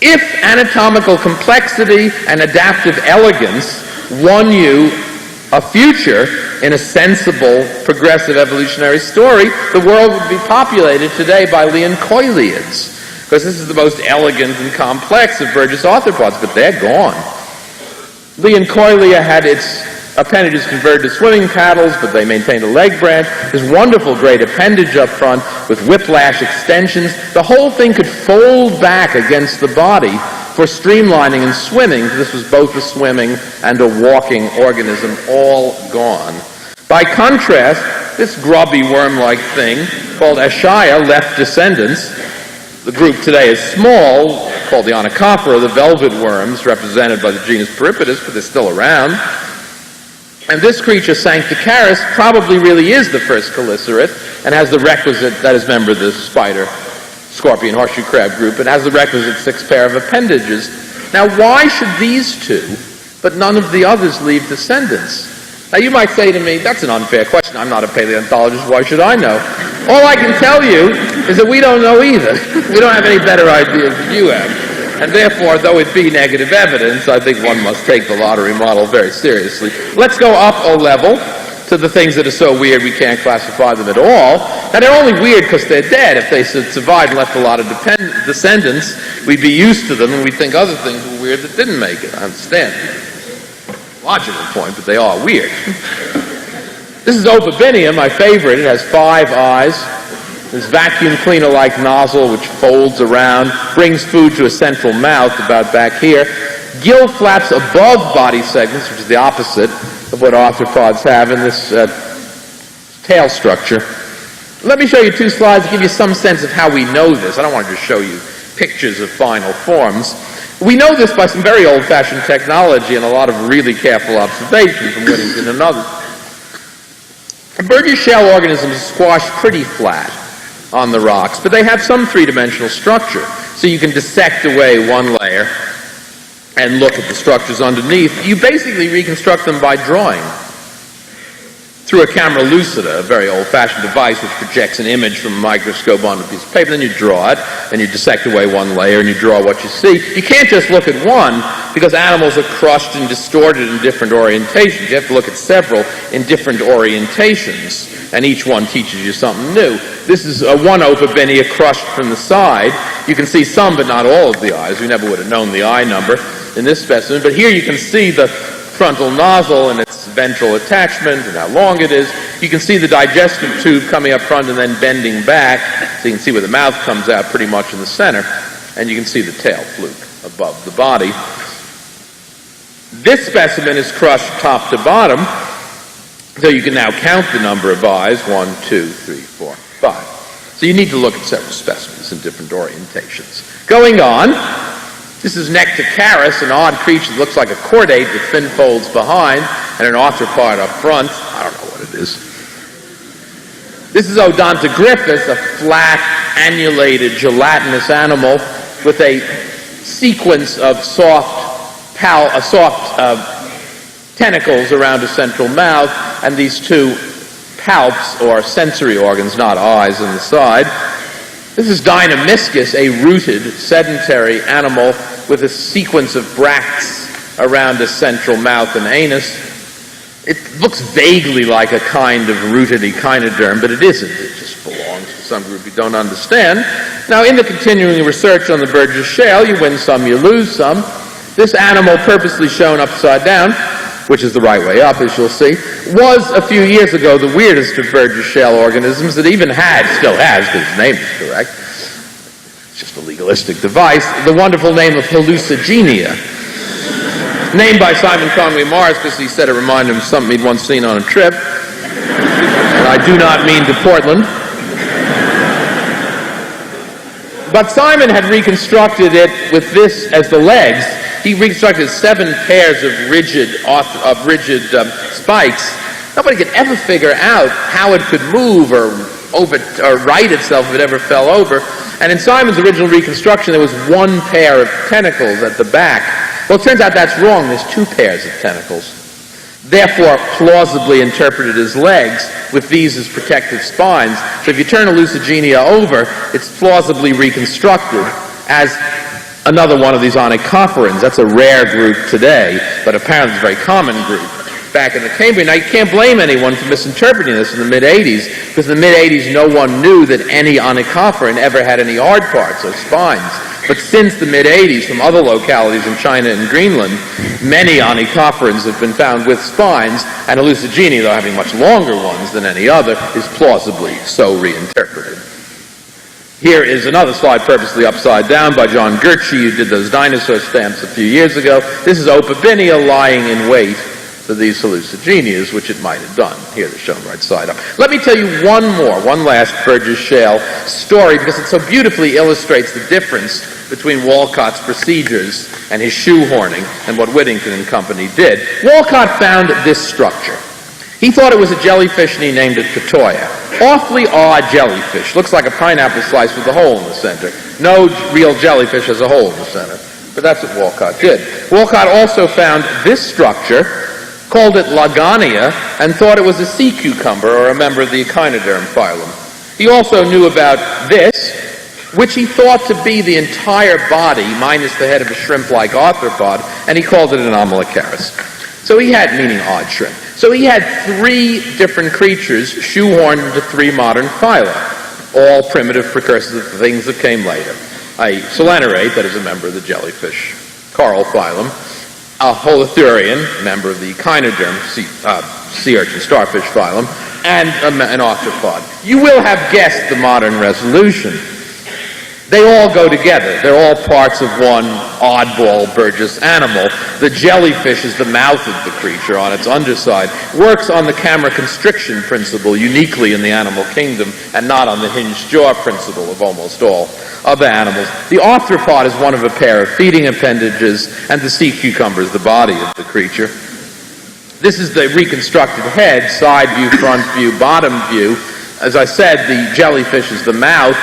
If anatomical complexity and adaptive elegance won you a future in a sensible, progressive evolutionary story, the world would be populated today by Leoncoiliids, because this is the most elegant and complex of Burgess arthropods, but they're gone. Leoncoilia had its appendages converted to swimming paddles, but they maintained a leg branch. This wonderful great appendage up front with whiplash extensions. The whole thing could fold back against the body for streamlining and swimming. This was both a swimming and a walking organism, all gone. By contrast, this grubby worm-like thing called Aschia left descendants. The group today is small, called the Onychophora, the velvet worms, represented by the genus Peripatus, but they're still around. And this creature, Sancticaris, probably really is the first chelicerate and has the requisite, that is, member of the spider, scorpion, horseshoe crab group, and has the requisite 6 pair of appendages. Now, why should these two, but none of the others, leave descendants? Now, you might say to me, that's an unfair question. I'm not a paleontologist. Why should I know? All I can tell you is that we don't know either. We don't have any better ideas than you have. And therefore, though it be negative evidence, I think one must take the lottery model very seriously. Let's go up a level to the things that are so weird we can't classify them at all. Now, they're only weird because they're dead. If they survived and left a lot of descendants, we'd be used to them and we'd think other things were weird that didn't make it. I understand. Logical point, but they are weird. This is Opabinia, my favorite. It has 5 eyes. This vacuum cleaner-like nozzle which folds around, brings food to a central mouth about back here. Gill flaps above body segments, which is the opposite of what arthropods have in this tail structure. Let me show you 2 slides to give you some sense of how we know this. I don't want to just show you pictures of final forms. We know this by some very old-fashioned technology and a lot of really careful observation from Whittington and others. Burgess shell organisms squash pretty flat on the rocks, but they have some 3-dimensional structure. So you can dissect away one layer and look at the structures underneath. You basically reconstruct them by drawing through a camera lucida, a very old-fashioned device which projects an image from a microscope onto a piece of paper. Then you draw it, and you dissect away one layer, and you draw what you see. You can't just look at one, because animals are crushed and distorted in different orientations. You have to look at several in different orientations, and each one teaches you something new. This is one Opabinia crushed from the side. You can see some, but not all of the eyes. We never would have known the eye number in this specimen, but here you can see the frontal nozzle and its ventral attachment and how long it is. You can see the digestive tube coming up front and then bending back, so you can see where the mouth comes out pretty much in the center, and you can see the tail fluke above the body. This specimen is crushed top to bottom, so you can now count the number of eyes, 1, 2, 3, 4, 5. So you need to look at several specimens in different orientations. Going on, this is Nectocaris, an odd creature that looks like a chordate with fin folds behind and an arthropod up front. I don't know what it is. This is Odontogryphus, a flat, annulated, gelatinous animal with a sequence of soft tentacles around a central mouth and these 2 palps, or sensory organs, not eyes, on the side. This is Deinamiscus, a rooted, sedentary animal with a sequence of bracts around a central mouth and anus. It looks vaguely like a kind of rooted echinoderm, but it isn't. It just belongs to some group you don't understand. Now, in the continuing research on the Burgess shale, you win some, you lose some. This animal, purposely shown upside down, which is the right way up, as you'll see, was a few years ago the weirdest of Burgess shale organisms that even had, still has, because his name is correct, it's just a legalistic device, the wonderful name of Hallucigenia, named by Simon Conway Morris because he said it reminded him of something he'd once seen on a trip, and I do not mean to Portland. But Simon had reconstructed it with this as the legs. He reconstructed 7 pairs of rigid spikes. Nobody could ever figure out how it could move or right itself if it ever fell over. And in Simon's original reconstruction, there was 1 pair of tentacles at the back. Well, it turns out that's wrong. There's 2 pairs of tentacles. Therefore, plausibly interpreted as legs, with these as protective spines. So if you turn Hallucigenia over, it's plausibly reconstructed as another one of these onychophorans. That's a rare group today, but apparently it's a very common group back in the Cambrian. Now, you can't blame anyone for misinterpreting this in the mid-'80s, because in the mid-'80s no one knew that any onychophoran ever had any hard parts or spines. But since the mid-'80s, from other localities in China and Greenland, many onychophorans have been found with spines, and Hallucigenia, though having much longer ones than any other, is plausibly so reinterpreted. Here is another slide purposely upside down by John Gertschy, who did those dinosaur stamps a few years ago. This is Opabinia lying in wait for these hallucinogens, which it might have done. Here they're shown right side up. Let me tell you one last Burgess Shale story, because it so beautifully illustrates the difference between Walcott's procedures and his shoehorning and what Whittington and company did. Walcott found this structure. He thought it was a jellyfish and he named it Patoya. Awfully odd jellyfish. Looks like a pineapple slice with a hole in the center. No real jellyfish has a hole in the center. But that's what Walcott did. Walcott also found this structure, called it Lagania, and thought it was a sea cucumber or a member of the echinoderm phylum. He also knew about this, which he thought to be the entire body, minus the head of a shrimp-like arthropod, and he called it an Amylocaris. So he had, meaning odd shrimp. So he had 3 different creatures shoehorned into 3 modern phyla, all primitive precursors of the things that came later. A Selenorate, that is a member of the jellyfish coral phylum, a Holothurian, member of the echinoderm sea urchin starfish phylum, and an arthropod. You will have guessed the modern resolution. They all go together. They're all parts of one oddball Burgess animal. The jellyfish is the mouth of the creature on its underside, works on the camera constriction principle uniquely in the animal kingdom and not on the hinged jaw principle of almost all other animals. The arthropod is one of a pair of feeding appendages, and the sea cucumber is the body of the creature. This is the reconstructed head, side view, front view, bottom view. As I said, the jellyfish is the mouth,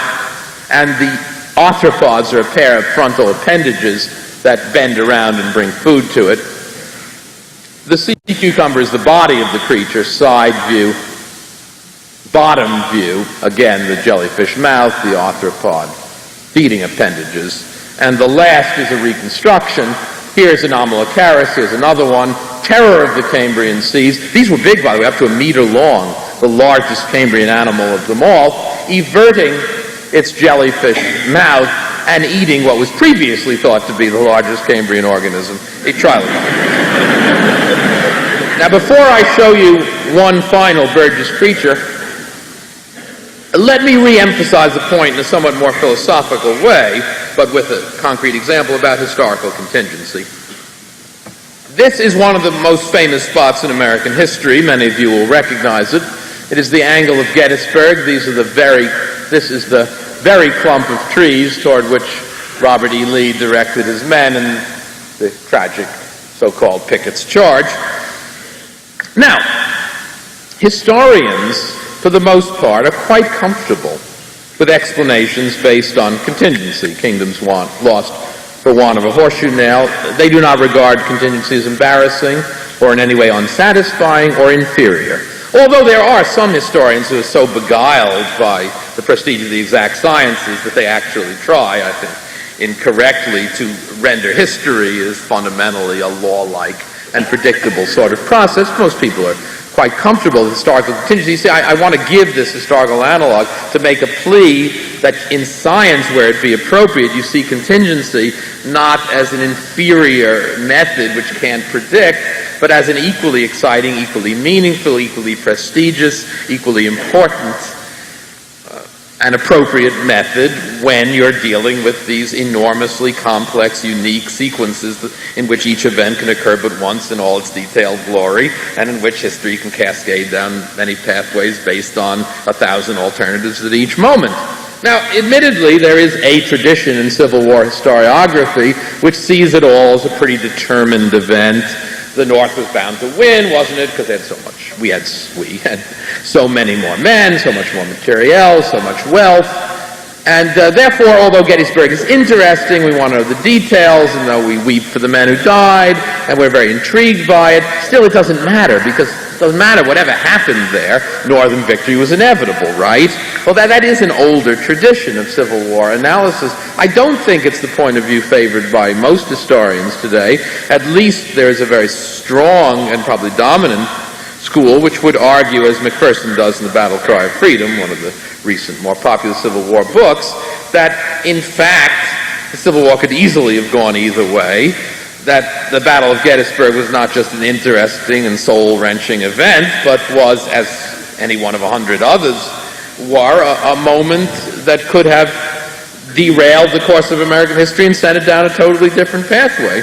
and the arthropods are a pair of frontal appendages that bend around and bring food to it. The sea cucumber is the body of the creature, side view. Bottom view, again, the jellyfish mouth, the arthropod, feeding appendages. And the last is a reconstruction. Here's an Amylocaris, here's another one. Terror of the Cambrian seas. These were big, by the way, up to 1 meter long, the largest Cambrian animal of them all, everting its jellyfish mouth and eating what was previously thought to be the largest Cambrian organism, a trilobite. Now, before I show you one final Burgess creature, let me re-emphasize the point in a somewhat more philosophical way, but with a concrete example about historical contingency. This is one of the most famous spots in American history. Many of you will recognize it. It is the angle of Gettysburg. This is the very clump of trees toward which Robert E. Lee directed his men in the tragic so-called Pickett's Charge. Now, historians, for the most part, are quite comfortable with explanations based on contingency. Kingdoms lost for want of a horseshoe nail. They do not regard contingency as embarrassing or in any way unsatisfying or inferior. Although there are some historians who are so beguiled by the prestige of the exact sciences that they actually try, I think, incorrectly to render history as fundamentally a law-like and predictable sort of process. Most people are quite comfortable with historical contingency. See, I want to give this historical analog to make a plea that in science, where it be appropriate, you see contingency not as an inferior method which can't predict, but as an equally exciting, equally meaningful, equally prestigious, equally important an appropriate method when you're dealing with these enormously complex, unique sequences in which each event can occur but once in all its detailed glory, and in which history can cascade down many pathways based on 1,000 alternatives at each moment. Now, admittedly, there is a tradition in Civil War historiography which sees it all as a pretty determined event. The North was bound to win, wasn't it? Because they had so much. We had so many more men, so much more materiel, so much wealth. And therefore, although Gettysburg is interesting, we want to know the details, and though we weep for the men who died, and we're very intrigued by it, still it doesn't matter, because it doesn't matter whatever happened there, Northern victory was inevitable, right? Well, that is an older tradition of Civil War analysis. I don't think it's the point of view favored by most historians today. At least there is a very strong and probably dominant school which would argue, as McPherson does in The Battle Cry of Freedom, one of the recent more popular Civil War books, that in fact the Civil War could easily have gone either way, that the Battle of Gettysburg was not just an interesting and soul-wrenching event, but was, as any one of 100 others were, a moment that could have derailed the course of American history and sent it down a totally different pathway.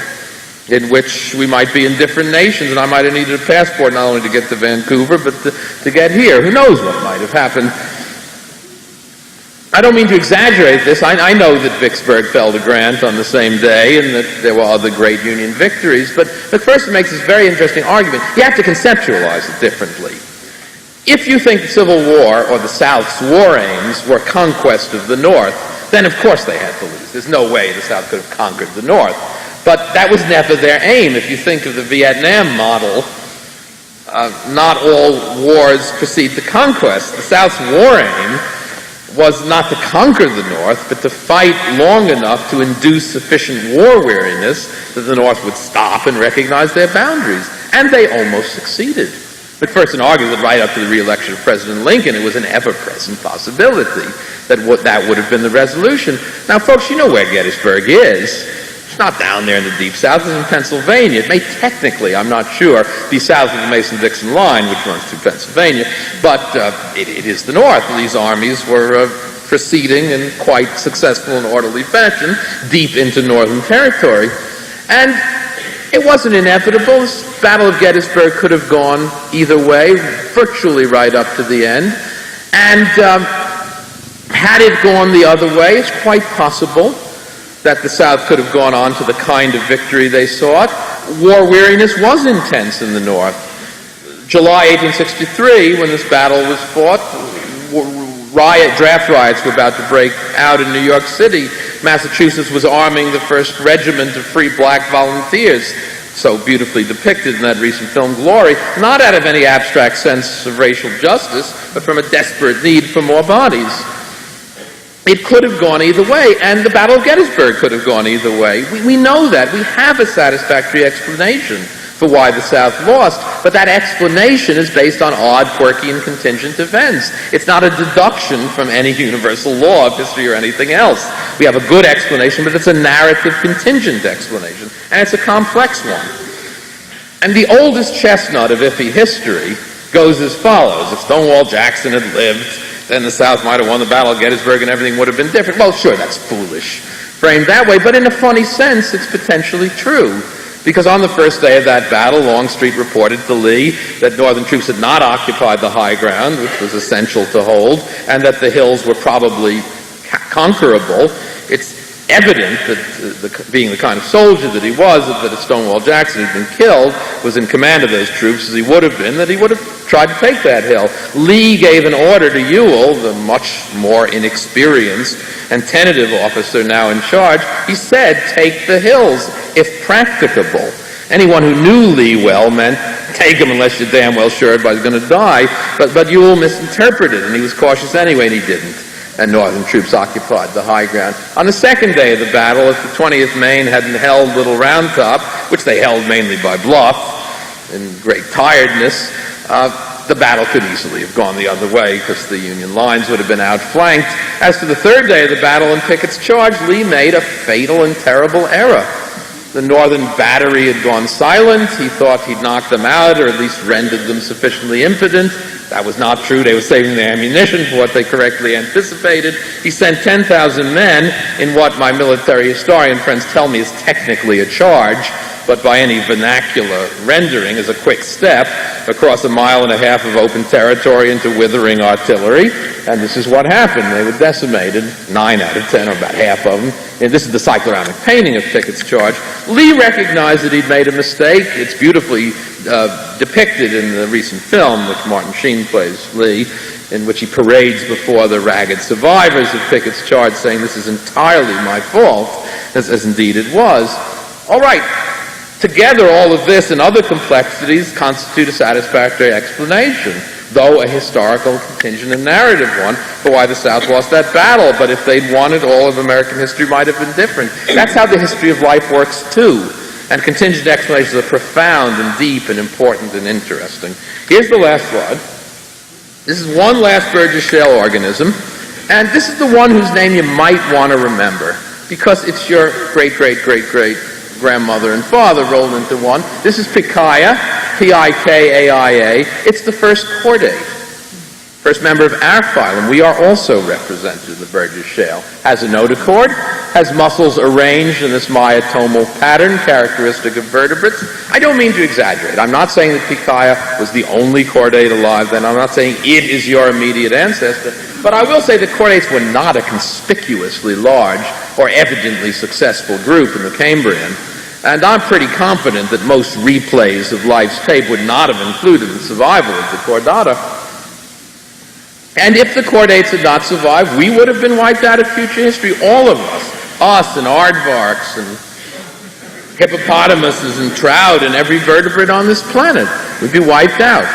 in which we might be in different nations, and I might have needed a passport not only to get to Vancouver, but to get here. Who knows what might have happened? I don't mean to exaggerate this. I know that Vicksburg fell to Grant on the same day and that there were other great Union victories, but McPherson makes this very interesting argument. You have to conceptualize it differently. If you think the Civil War or the South's war aims were conquest of the North, then of course they had to lose. There's no way the South could have conquered the North. But that was never their aim. If you think of the Vietnam model, not all wars precede the conquest. The South's war aim was not to conquer the North, but to fight long enough to induce sufficient war weariness that the North would stop and recognize their boundaries. And they almost succeeded. McPherson argues that right up to the re-election of President Lincoln, it was an ever-present possibility that that would have been the resolution. Now, folks, you know where Gettysburg is. It's not down there in the Deep South. It's in Pennsylvania. It may technically, I'm not sure, be south of the Mason-Dixon line, which runs through Pennsylvania, but it is the North. These armies were proceeding in quite successful and orderly fashion deep into Northern territory. And it wasn't inevitable. This Battle of Gettysburg could have gone either way, virtually right up to the end. And had it gone the other way, it's quite possible that the South could have gone on to the kind of victory they sought. War weariness was intense in the North. July 1863, when this battle was fought, draft riots were about to break out in New York City. Massachusetts was arming the first regiment of free black volunteers, so beautifully depicted in that recent film Glory, not out of any abstract sense of racial justice, but from a desperate need for more bodies. It could have gone either way, and the Battle of Gettysburg could have gone either way. We know that. We have a satisfactory explanation for why the South lost, but that explanation is based on odd, quirky, and contingent events. It's not a deduction from any universal law of history or anything else. We have a good explanation, but it's a narrative contingent explanation, and it's a complex one. And the oldest chestnut of iffy history goes as follows. If Stonewall Jackson had lived, then the South might have won the Battle of Gettysburg and everything would have been different. Well, sure, that's foolish, framed that way, but in a funny sense, it's potentially true. Because on the first day of that battle, Longstreet reported to Lee that Northern troops had not occupied the high ground, which was essential to hold, and that the hills were probably conquerable. It's evident that being the kind of soldier that he was, that if Stonewall Jackson had been killed, was in command of those troops as he would have been, that he would have tried to take that hill. Lee gave an order to Ewell, the much more inexperienced and tentative officer now in charge. He said, take the hills, if practicable. Anyone who knew Lee well meant, take him unless you're damn well sure everybody's going to die. But Ewell misinterpreted, and he was cautious anyway, and he didn't. And Northern troops occupied the high ground. On the second day of the battle, if the 20th Maine hadn't held Little Round Top, which they held mainly by bluff, in great tiredness, the battle could easily have gone the other way because the Union lines would have been outflanked. As to the third day of the battle and Pickett's charge, Lee made a fatal and terrible error. The Northern battery had gone silent. He thought he'd knocked them out or at least rendered them sufficiently impotent. That was not true. They were saving their ammunition for what they correctly anticipated. He sent 10,000 men in what my military historian friends tell me is technically a charge, but by any vernacular rendering is a quick step across 1.5 miles of open territory into withering artillery. And this is what happened. They were decimated, 9 out of 10, or about half of them. And this is the cycloramic painting of Pickett's charge. Lee recognized that he'd made a mistake. It's beautifully depicted in the recent film, which Martin Sheen plays Lee, in which he parades before the ragged survivors of Pickett's charge, saying, this is entirely my fault, as indeed it was. All right. Together, all of this and other complexities constitute a satisfactory explanation, though a historical, contingent, and narrative one for why the South lost that battle. But if they'd won it, all of American history might have been different. That's how the history of life works, too. And contingent explanations are profound and deep and important and interesting. Here's the last slide. This is one last Burgess Shale organism, and this is the one whose name you might want to remember, because it's your great-great-great-great-grandmother and father rolled into one. This is Pikaia, P-I-K-A-I-A. It's the first chordate, first member of our phylum. We are also represented in the Burgess Shale. Has a notochord, has muscles arranged in this myotomal pattern characteristic of vertebrates. I don't mean to exaggerate. I'm not saying that Picaia was the only chordate alive then. I'm not saying it is your immediate ancestor. But I will say that chordates were not a conspicuously large or evidently successful group in the Cambrian. And I'm pretty confident that most replays of life's tape would not have included the survival of the chordata. And if the chordates had not survived, we would have been wiped out of future history, all of us and aardvarks and hippopotamuses and trout and every vertebrate on this planet. We'd be wiped out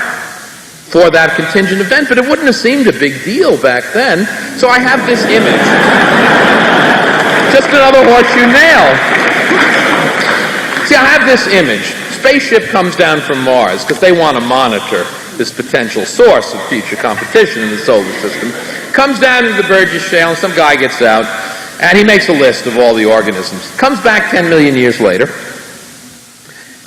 for that contingent event, but it wouldn't have seemed a big deal back then. So I have this image. Just another horseshoe nail. See, I have this image. Spaceship comes down from Mars because they want to monitor this potential source of future competition in the solar system. Comes down into the Burgess Shale, and some guy gets out, and he makes a list of all the organisms. Comes back 10 million years later,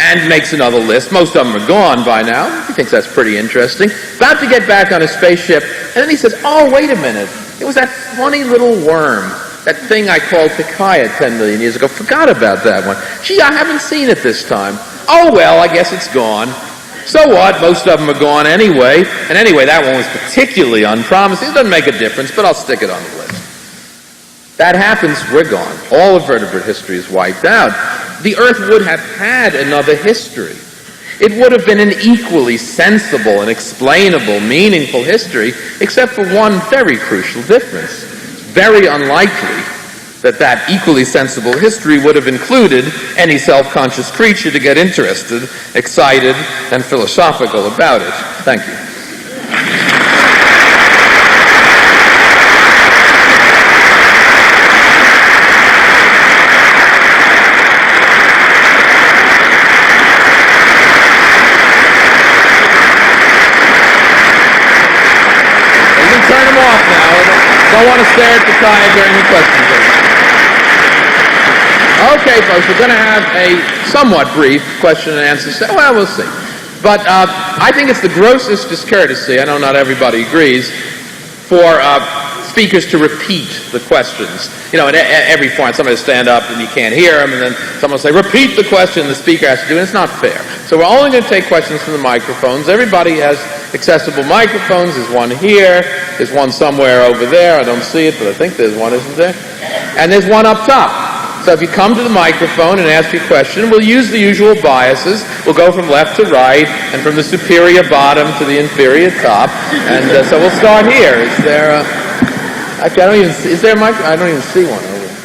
and makes another list. Most of them are gone by now. He thinks that's pretty interesting. About to get back on his spaceship, and then he says, oh, wait a minute. It was that funny little worm, that thing I called Picaia 10 million years ago. Forgot about that one. Gee, I haven't seen it this time. Oh, well, I guess it's gone. So what? Most of them are gone anyway. And anyway, that one was particularly unpromising. It doesn't make a difference, but I'll stick it on the list. That happens, we're gone. All of vertebrate history is wiped out. The Earth would have had another history. It would have been an equally sensible and explainable, meaningful history, except for one very crucial difference. It's very unlikely that equally sensible history would have included any self-conscious creature to get interested, excited, and philosophical about it. Thank you. You can turn them off now. Don't want to stare at the time during the question period. Okay, folks, we're going to have a somewhat brief question and answer session. Well, we'll see. But I think it's the grossest discourtesy, I know not everybody agrees, for speakers to repeat the questions. You know, in every forum, somebody will stand up and you can't hear them, and then someone will say, repeat the question, the speaker has to do it. It's not fair. So we're only going to take questions from the microphones. Everybody has accessible microphones. There's one here. There's one somewhere over there. I don't see it, but I think there's one, isn't there? And there's one up top. So if you come to the microphone and ask your question, we'll use the usual biases. We'll go from left to right and from the superior bottom to the inferior top. And so we'll start here. Is there actually, I don't even see, is there a mic? I don't even see one over there.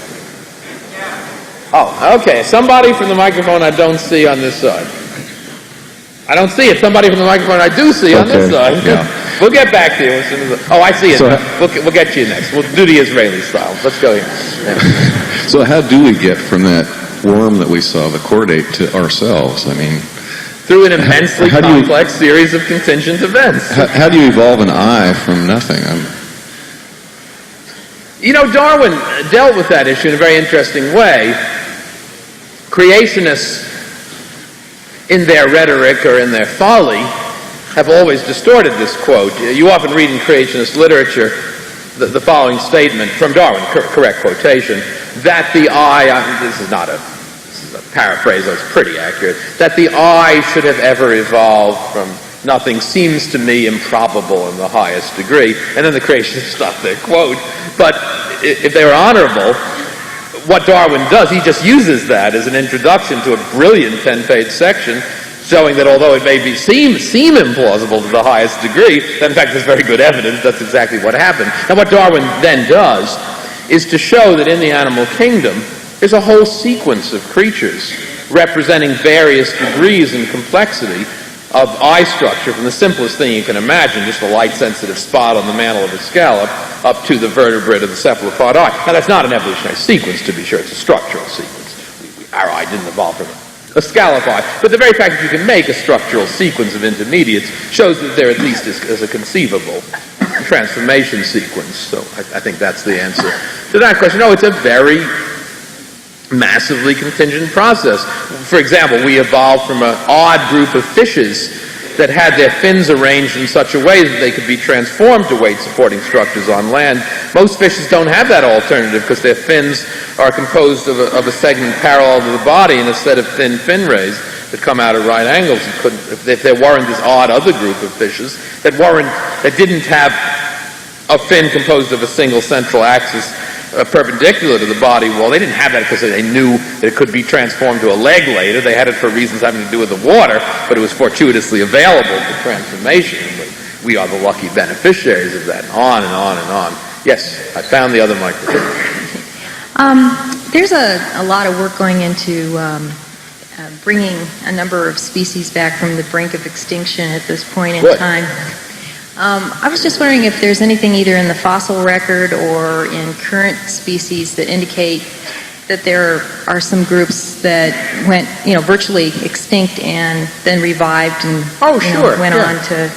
Oh, okay. Somebody from the microphone I don't see on this side. I don't see it. Somebody from the microphone I do see on this side. Yeah. We'll get back to you as soon as... Oh, I see it. So, we'll get you next. We'll do the Israeli style. Let's go here. Yeah. So how do we get from that worm that we saw, the chordate, to ourselves? I mean... Through an immensely complex series of contingent events. How do you evolve an eye from nothing? You know, Darwin dealt with that issue in a very interesting way. Creationists, in their rhetoric or in their folly, have always distorted this quote. You often read in creationist literature the following statement from Darwin, correct quotation, that the eye, this is a paraphrase, that's pretty accurate, that the eye should have ever evolved from nothing seems to me improbable in the highest degree. And then the creationists stop their quote. But if they were honorable, what Darwin does, he just uses that as an introduction to a brilliant 10-page section showing that although it may seem implausible to the highest degree, that in fact there's very good evidence that's exactly what happened. And what Darwin then does is to show that in the animal kingdom there's a whole sequence of creatures representing various degrees and complexity of eye structure, from the simplest thing you can imagine, just a light-sensitive spot on the mantle of a scallop, up to the vertebrate of the cephalopod eye. Now that's not an evolutionary sequence, to be sure, it's a structural sequence. Our eye didn't evolve from a scallop eye. But the very fact that you can make a structural sequence of intermediates shows that there at least is a conceivable transformation sequence. So I think that's the answer to that question. No, it's a very massively contingent process. For example, we evolved from an odd group of fishes that had their fins arranged in such a way that they could be transformed to weight-supporting structures on land. Most fishes don't have that alternative because their fins are composed of a segment parallel to the body and a set of thin fin rays that come out at right angles. If there weren't this odd other group of fishes that didn't have a fin composed of a single central axis perpendicular to the body wall, they didn't have that because they knew that it could be transformed to a leg later. They had it for reasons having to do with the water, but it was fortuitously available for transformation. But we are the lucky beneficiaries of that, and on and on and on. Yes, I found the other microphone. There's a lot of work going into bringing a number of species back from the brink of extinction at this point in time. I was just wondering if there's anything either in the fossil record or in current species that indicate that there are some groups that went, virtually extinct and then revived and went on to.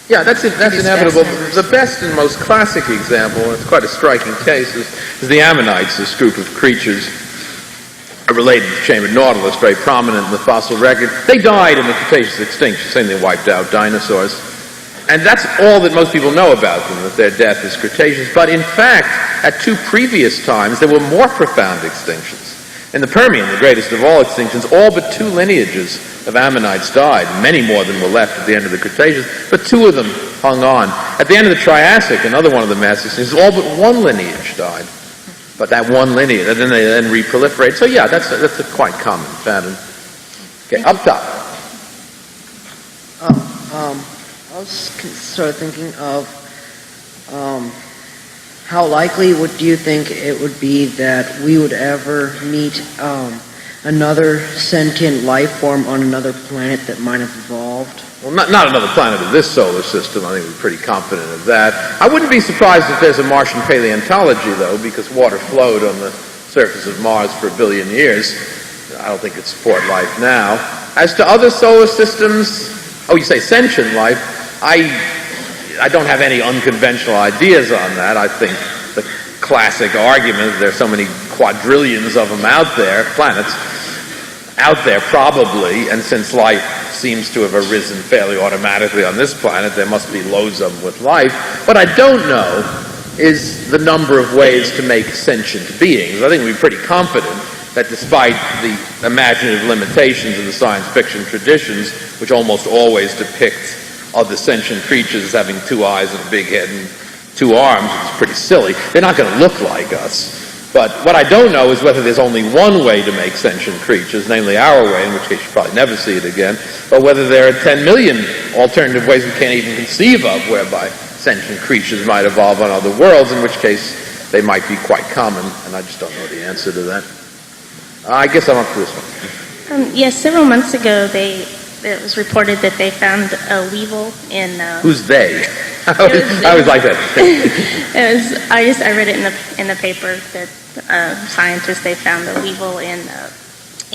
Yeah, that's inevitable. The best and most classic example, and it's quite a striking case, is the ammonites, this group of creatures related to chambered nautilus, very prominent in the fossil record. They died in the Cretaceous extinction, saying they wiped out dinosaurs. And that's all that most people know about them, that their death is Cretaceous. But in fact, at two previous times, there were more profound extinctions. In the Permian, the greatest of all extinctions, all but two lineages of ammonites died. Many more than were left at the end of the Cretaceous, but two of them hung on. At the end of the Triassic, another one of the mass extinctions, all but one lineage died. But that one lineage, and then they reproliferate. So yeah, that's a quite common pattern. Okay, up top. I was sort of thinking of how likely do you think it would be that we would ever meet another sentient life form on another planet that might have evolved? Well, not another planet of this solar system. I think we're pretty confident of that. I wouldn't be surprised if there's a Martian paleontology, though, because water flowed on the surface of Mars for 1 billion years. I don't think it'd support life now. As to other solar systems, you say sentient life. I don't have any unconventional ideas on that. I think the classic argument, there are so many quadrillions of them out there, planets, out there probably, and since life seems to have arisen fairly automatically on this planet, there must be loads of them with life. What I don't know is the number of ways to make sentient beings. I think we're pretty confident that despite the imaginative limitations of the science fiction traditions, which almost always depict other sentient creatures as having 2 eyes and a big head and 2 arms, it's pretty silly. They're not going to look like us. But what I don't know is whether there's only one way to make sentient creatures, namely our way, in which case you'll probably never see it again, or whether there are 10 million alternative ways we can't even conceive of whereby sentient creatures might evolve on other worlds, in which case they might be quite common, and I just don't know the answer to that. I guess I'm up to this one. Yes, several months ago it was reported that they found a weevil in... Who's they? I always like that. I read it in the paper that scientists, they found a weevil in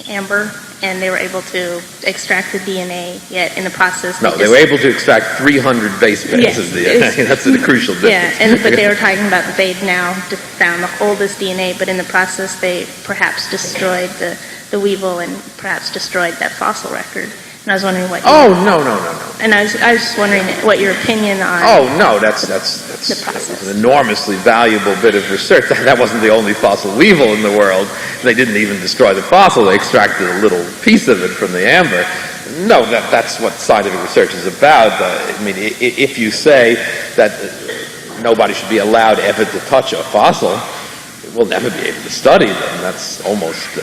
amber, and they were able to extract the DNA, yet in the process... No, they were able to extract 300 base pairs of DNA. That's the crucial difference. Yeah, but they were talking about that they've now found the oldest DNA, but in the process they perhaps destroyed the weevil and perhaps destroyed that fossil record. And I was wondering what... No. And I was just wondering what your opinion on... No, that's an enormously valuable bit of research. That wasn't the only fossil weevil in the world. They didn't even destroy the fossil. They extracted a little piece of it from the amber. No, that's what scientific research is about. If you say that nobody should be allowed ever to touch a fossil, we'll never be able to study them. That's almost...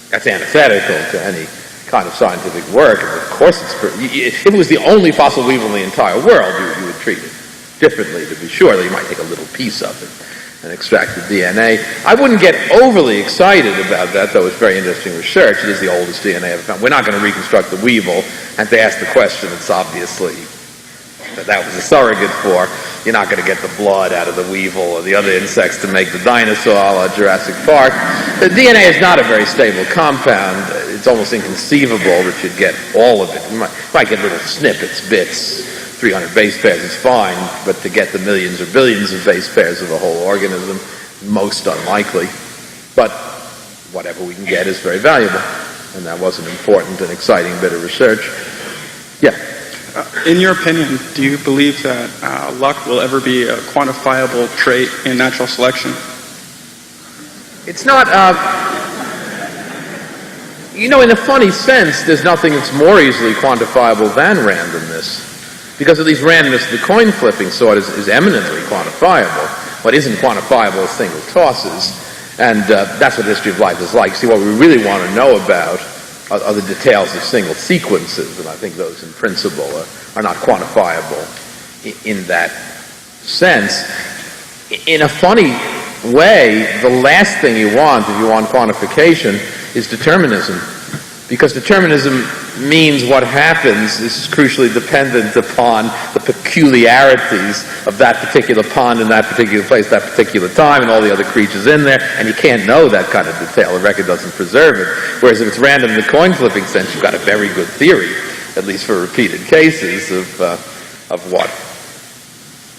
that's antithetical to any kind of scientific work. And of course, if it was the only fossil weevil in the entire world, you would treat it differently, to be sure. You might take a little piece of it and extract the DNA. I wouldn't get overly excited about that, though it's very interesting research. It is the oldest DNA ever found. We're not going to reconstruct the weevil, and to ask the question, it's obviously that was a surrogate for. You're not going to get the blood out of the weevil or the other insects to make the dinosaur or Jurassic Park. The DNA is not a very stable compound. It's almost inconceivable that you'd get all of it. You might get little snippets, bits. 300 base pairs is fine, but to get the millions or billions of base pairs of a whole organism, most unlikely. But whatever we can get is very valuable, and that was an important and exciting bit of research. Yeah. In your opinion, do you believe that luck will ever be a quantifiable trait in natural selection? It's not, in a funny sense, there's nothing that's more easily quantifiable than randomness. Because at least randomness of the coin flipping sort is eminently quantifiable. What isn't quantifiable is single tosses. And that's what the history of life is like. See, what we really want to know about are the details of single sequences, and I think those in principle are not quantifiable in that sense. In a funny way, the last thing you want, if you want quantification, is determinism. Because determinism means what happens is crucially dependent upon the peculiarities of that particular pond in that particular place, that particular time, and all the other creatures in there, and you can't know that kind of detail. The record doesn't preserve it. Whereas if it's random in the coin flipping sense, you've got a very good theory, at least for repeated cases, of what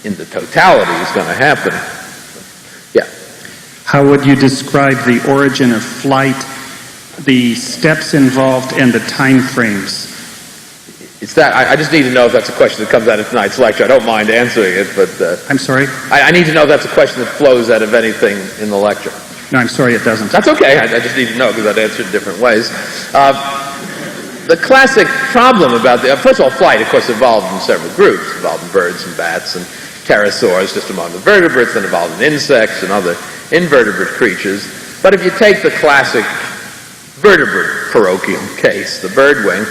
in the totality is going to happen. Yeah. How would you describe the origin of flight, the steps involved, and the time frames? It's that, I just need to know if that's a question that comes out of tonight's lecture. I don't mind answering it, but... I'm sorry? I need to know if that's a question that flows out of anything in the lecture. No, I'm sorry, it doesn't. That's okay. I just need to know because I'd answer it in different ways. The classic problem about first of all, flight, of course, evolved in several groups. It evolved in birds and bats and pterosaurs, just among the vertebrates, then evolved in insects and other invertebrate creatures. But if you take the classic vertebrate parochium case, the birdwing,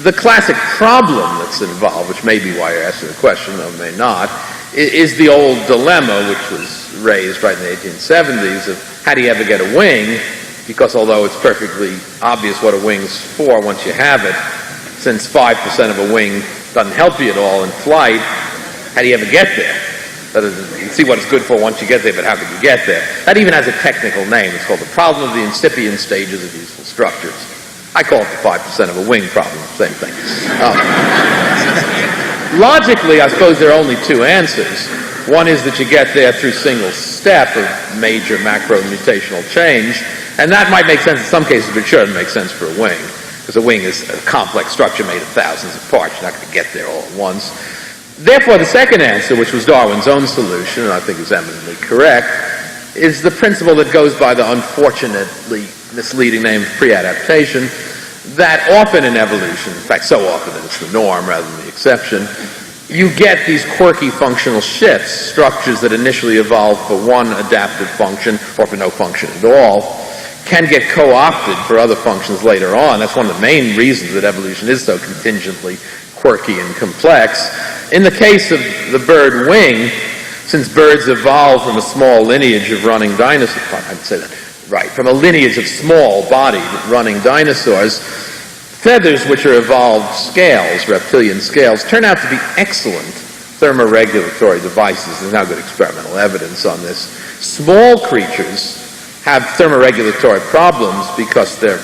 the classic problem that's involved, which may be why you're asking the question, though may not, is the old dilemma, which was raised right in the 1870s, of how do you ever get a wing? Because although it's perfectly obvious what a wing's for once you have it, since 5% of a wing doesn't help you at all in flight, how do you ever get there? That is, you can see what it's good for once you get there, but how can you get there? That even has a technical name. It's called the problem of the incipient stages of useful structures. I call it the 5% of a wing problem, same thing. Logically, I suppose there are only two answers. One is that you get there through single step of major macro-mutational change, and that might make sense in some cases, but it shouldn't make sense for a wing, because a wing is a complex structure made of thousands of parts. You're not going to get there all at once. Therefore, the second answer, which was Darwin's own solution, and I think is eminently correct, is the principle that goes by the unfortunately misleading name of pre-adaptation, that often in evolution, in fact so often that it's the norm rather than the exception, you get these quirky functional shifts, structures that initially evolved for one adaptive function or for no function at all, can get co-opted for other functions later on. That's one of the main reasons that evolution is so contingently quirky and complex. In the case of the bird wing, since birds evolved from a small lineage of running dinosaurs, I'd say that, right, from a lineage of small-bodied running dinosaurs, feathers, which are evolved scales, reptilian scales, turn out to be excellent thermoregulatory devices. There's now good experimental evidence on this. Small creatures have thermoregulatory problems because their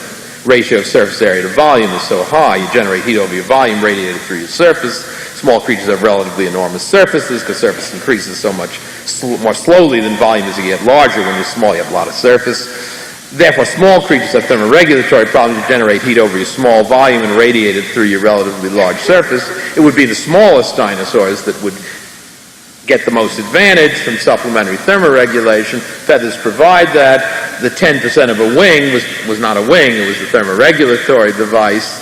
ratio of surface area to volume is so high. You generate heat over your volume radiated through your surface. Small creatures have relatively enormous surfaces because surface increases so much more slowly than volume as you get larger. When you're small, you have a lot of surface. Therefore, small creatures have thermoregulatory problems. You generate heat over your small volume and radiate it through your relatively large surface. It would be the smallest dinosaurs that would get the most advantage from supplementary thermoregulation. Feathers provide that. The 10% of a wing was not a wing, it was a thermoregulatory device.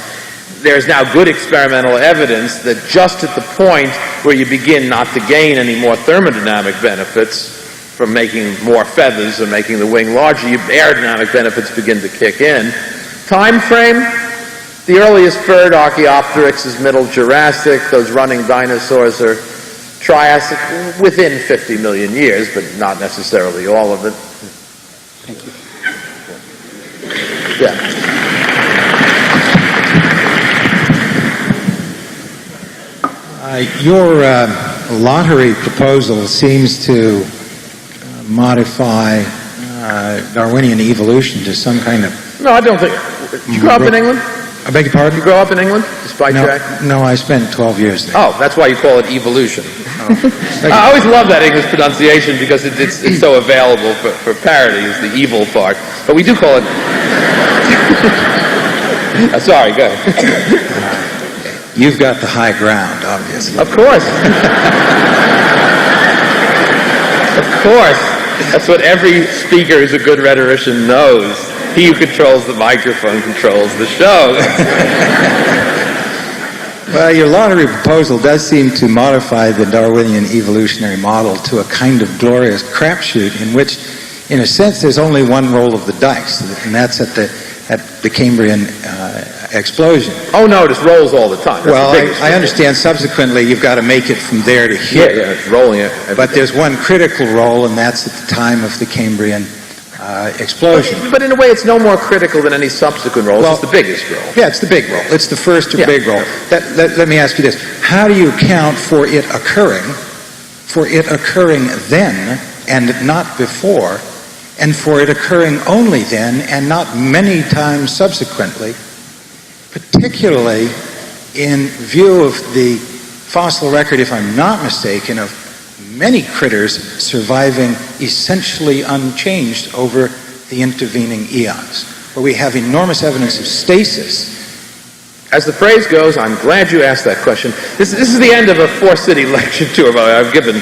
There's now good experimental evidence that just at the point where you begin not to gain any more thermodynamic benefits from making more feathers or making the wing larger, your aerodynamic benefits begin to kick in. Time frame? The earliest bird, Archaeopteryx, is Middle Jurassic. Those running dinosaurs are Triassic, within 50 million years, but not necessarily all of it. Thank you. Yeah. Your lottery proposal seems to modify Darwinian evolution to some kind of... No, I don't think... Did you grow up in England? I beg your pardon? Did you grow up in England, despite Jack? No, I spent 12 years there. Oh, that's why you call it evolution. I always love that English pronunciation because it's so available for parody, is the evil part. But we do call it... Sorry, go ahead. you've got the high ground, obviously. Of course. Of course. That's what every speaker who's a good rhetorician knows. He who controls the microphone controls the show. Well, your lottery proposal does seem to modify the Darwinian evolutionary model to a kind of glorious crapshoot in which, in a sense, there's only one roll of the dice, and that's at the Cambrian explosion. Oh, no, it just rolls all the time. That's Well, the biggest I understand subsequently you've got to make it from there to here. Yeah, it's rolling it. But there's one critical roll, and that's at the time of the Cambrian explosion. But in a way, it's no more critical than any subsequent roll. Well, It's just the biggest roll. Yeah, it's the big roll. It's the first or Yeah. big roll. Let me ask you this. How do you account for it occurring then and not before, and for it occurring only then and not many times subsequently, particularly in view of the fossil record, if I'm not mistaken, of many critters surviving essentially unchanged over the intervening eons, where we have enormous evidence of stasis. As the phrase goes, I'm glad you asked that question. This is the end of a four-city lecture tour. I've given,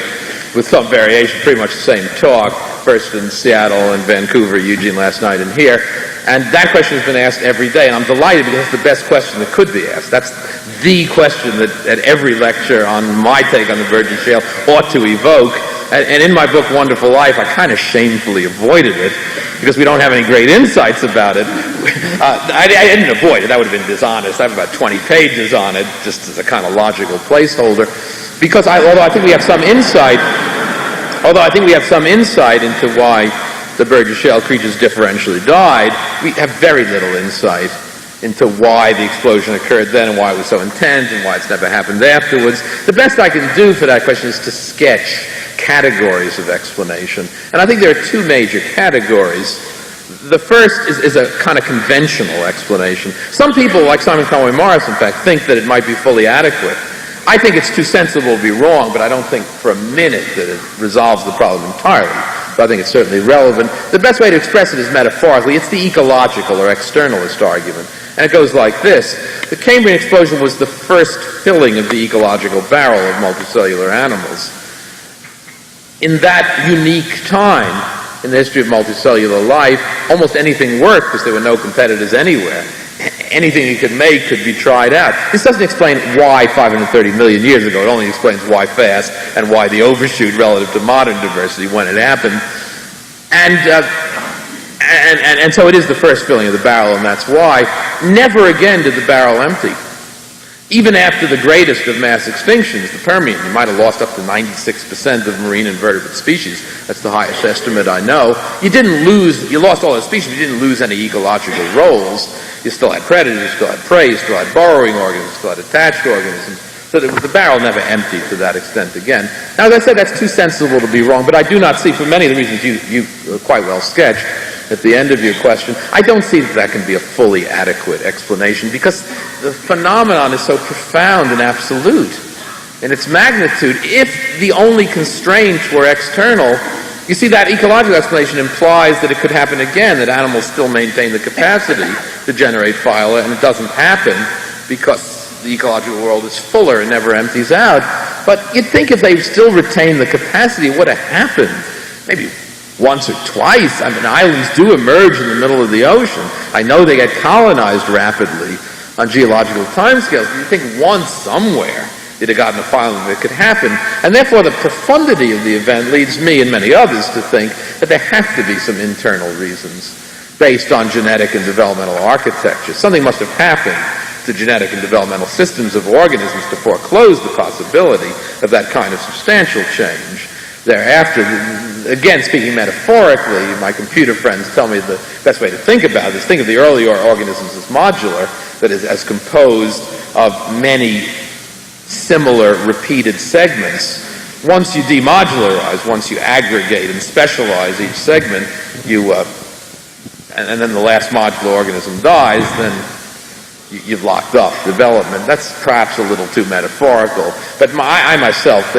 with some variation, pretty much the same talk, first in Seattle and Vancouver, Eugene last night, and here. And that question has been asked every day, and I'm delighted because it's the best question that could be asked. That's the question that at every lecture on my take on the Virgin Shale ought to evoke. And in my book, Wonderful Life, I kind of shamefully avoided it because we don't have any great insights about it. I didn't avoid it. That would have been dishonest. I have about 20 pages on it, just as a kind of logical placeholder. Because although I think we have some insight into why the Virgin Shale creatures differentially died, we have very little insight into why the explosion occurred then and why it was so intense and why it's never happened afterwards. The best I can do for that question is to sketch categories of explanation. And I think there are two major categories. The first is a kind of conventional explanation. Some people, like Simon Conway Morris, in fact, think that it might be fully adequate. I think it's too sensible to be wrong, but I don't think for a minute that it resolves the problem entirely. But I think it's certainly relevant. The best way to express it is metaphorically. It's the ecological or externalist argument. And it goes like this. The Cambrian explosion was the first filling of the ecological barrel of multicellular animals. In that unique time in the history of multicellular life, almost anything worked because there were no competitors anywhere. Anything you could make could be tried out. This doesn't explain why 530 million years ago. It only explains why fast and why the overshoot relative to modern diversity when it happened. And so it is the first filling of the barrel, and that's why. Never again did the barrel empty. Even after the greatest of mass extinctions, the Permian, you might have lost up to 96% of marine invertebrate species. That's the highest estimate I know. You lost all the species, you didn't lose any ecological roles. You still had predators, you still had prey, you still had burrowing organisms, you still had attached organisms. So the barrel never emptied to that extent again. Now, as I said, that's too sensible to be wrong, but I do not see, for many of the reasons you quite well sketched at the end of your question, I don't see that can be a fully adequate explanation because the phenomenon is so profound and absolute in its magnitude. If the only constraints were external, you see that ecological explanation implies that it could happen again, that animals still maintain the capacity to generate phyla, and it doesn't happen because the ecological world is fuller and never empties out. But you'd think if they still retained the capacity, it would have happened. Maybe once or twice. I mean, islands do emerge in the middle of the ocean. I know they get colonized rapidly on geological timescales, but you think once somewhere it had gotten a phylum that could happen. And therefore the profundity of the event leads me and many others to think that there have to be some internal reasons based on genetic and developmental architecture. Something must have happened to genetic and developmental systems of organisms to foreclose the possibility of that kind of substantial change. Thereafter, again, speaking metaphorically, my computer friends tell me the best way to think about this, think of the earlier organisms as modular, that is, as composed of many similar repeated segments. Once you demodularize, once you aggregate and specialize each segment, and then the last modular organism dies, then you've locked up development. That's perhaps a little too metaphorical, but I myself think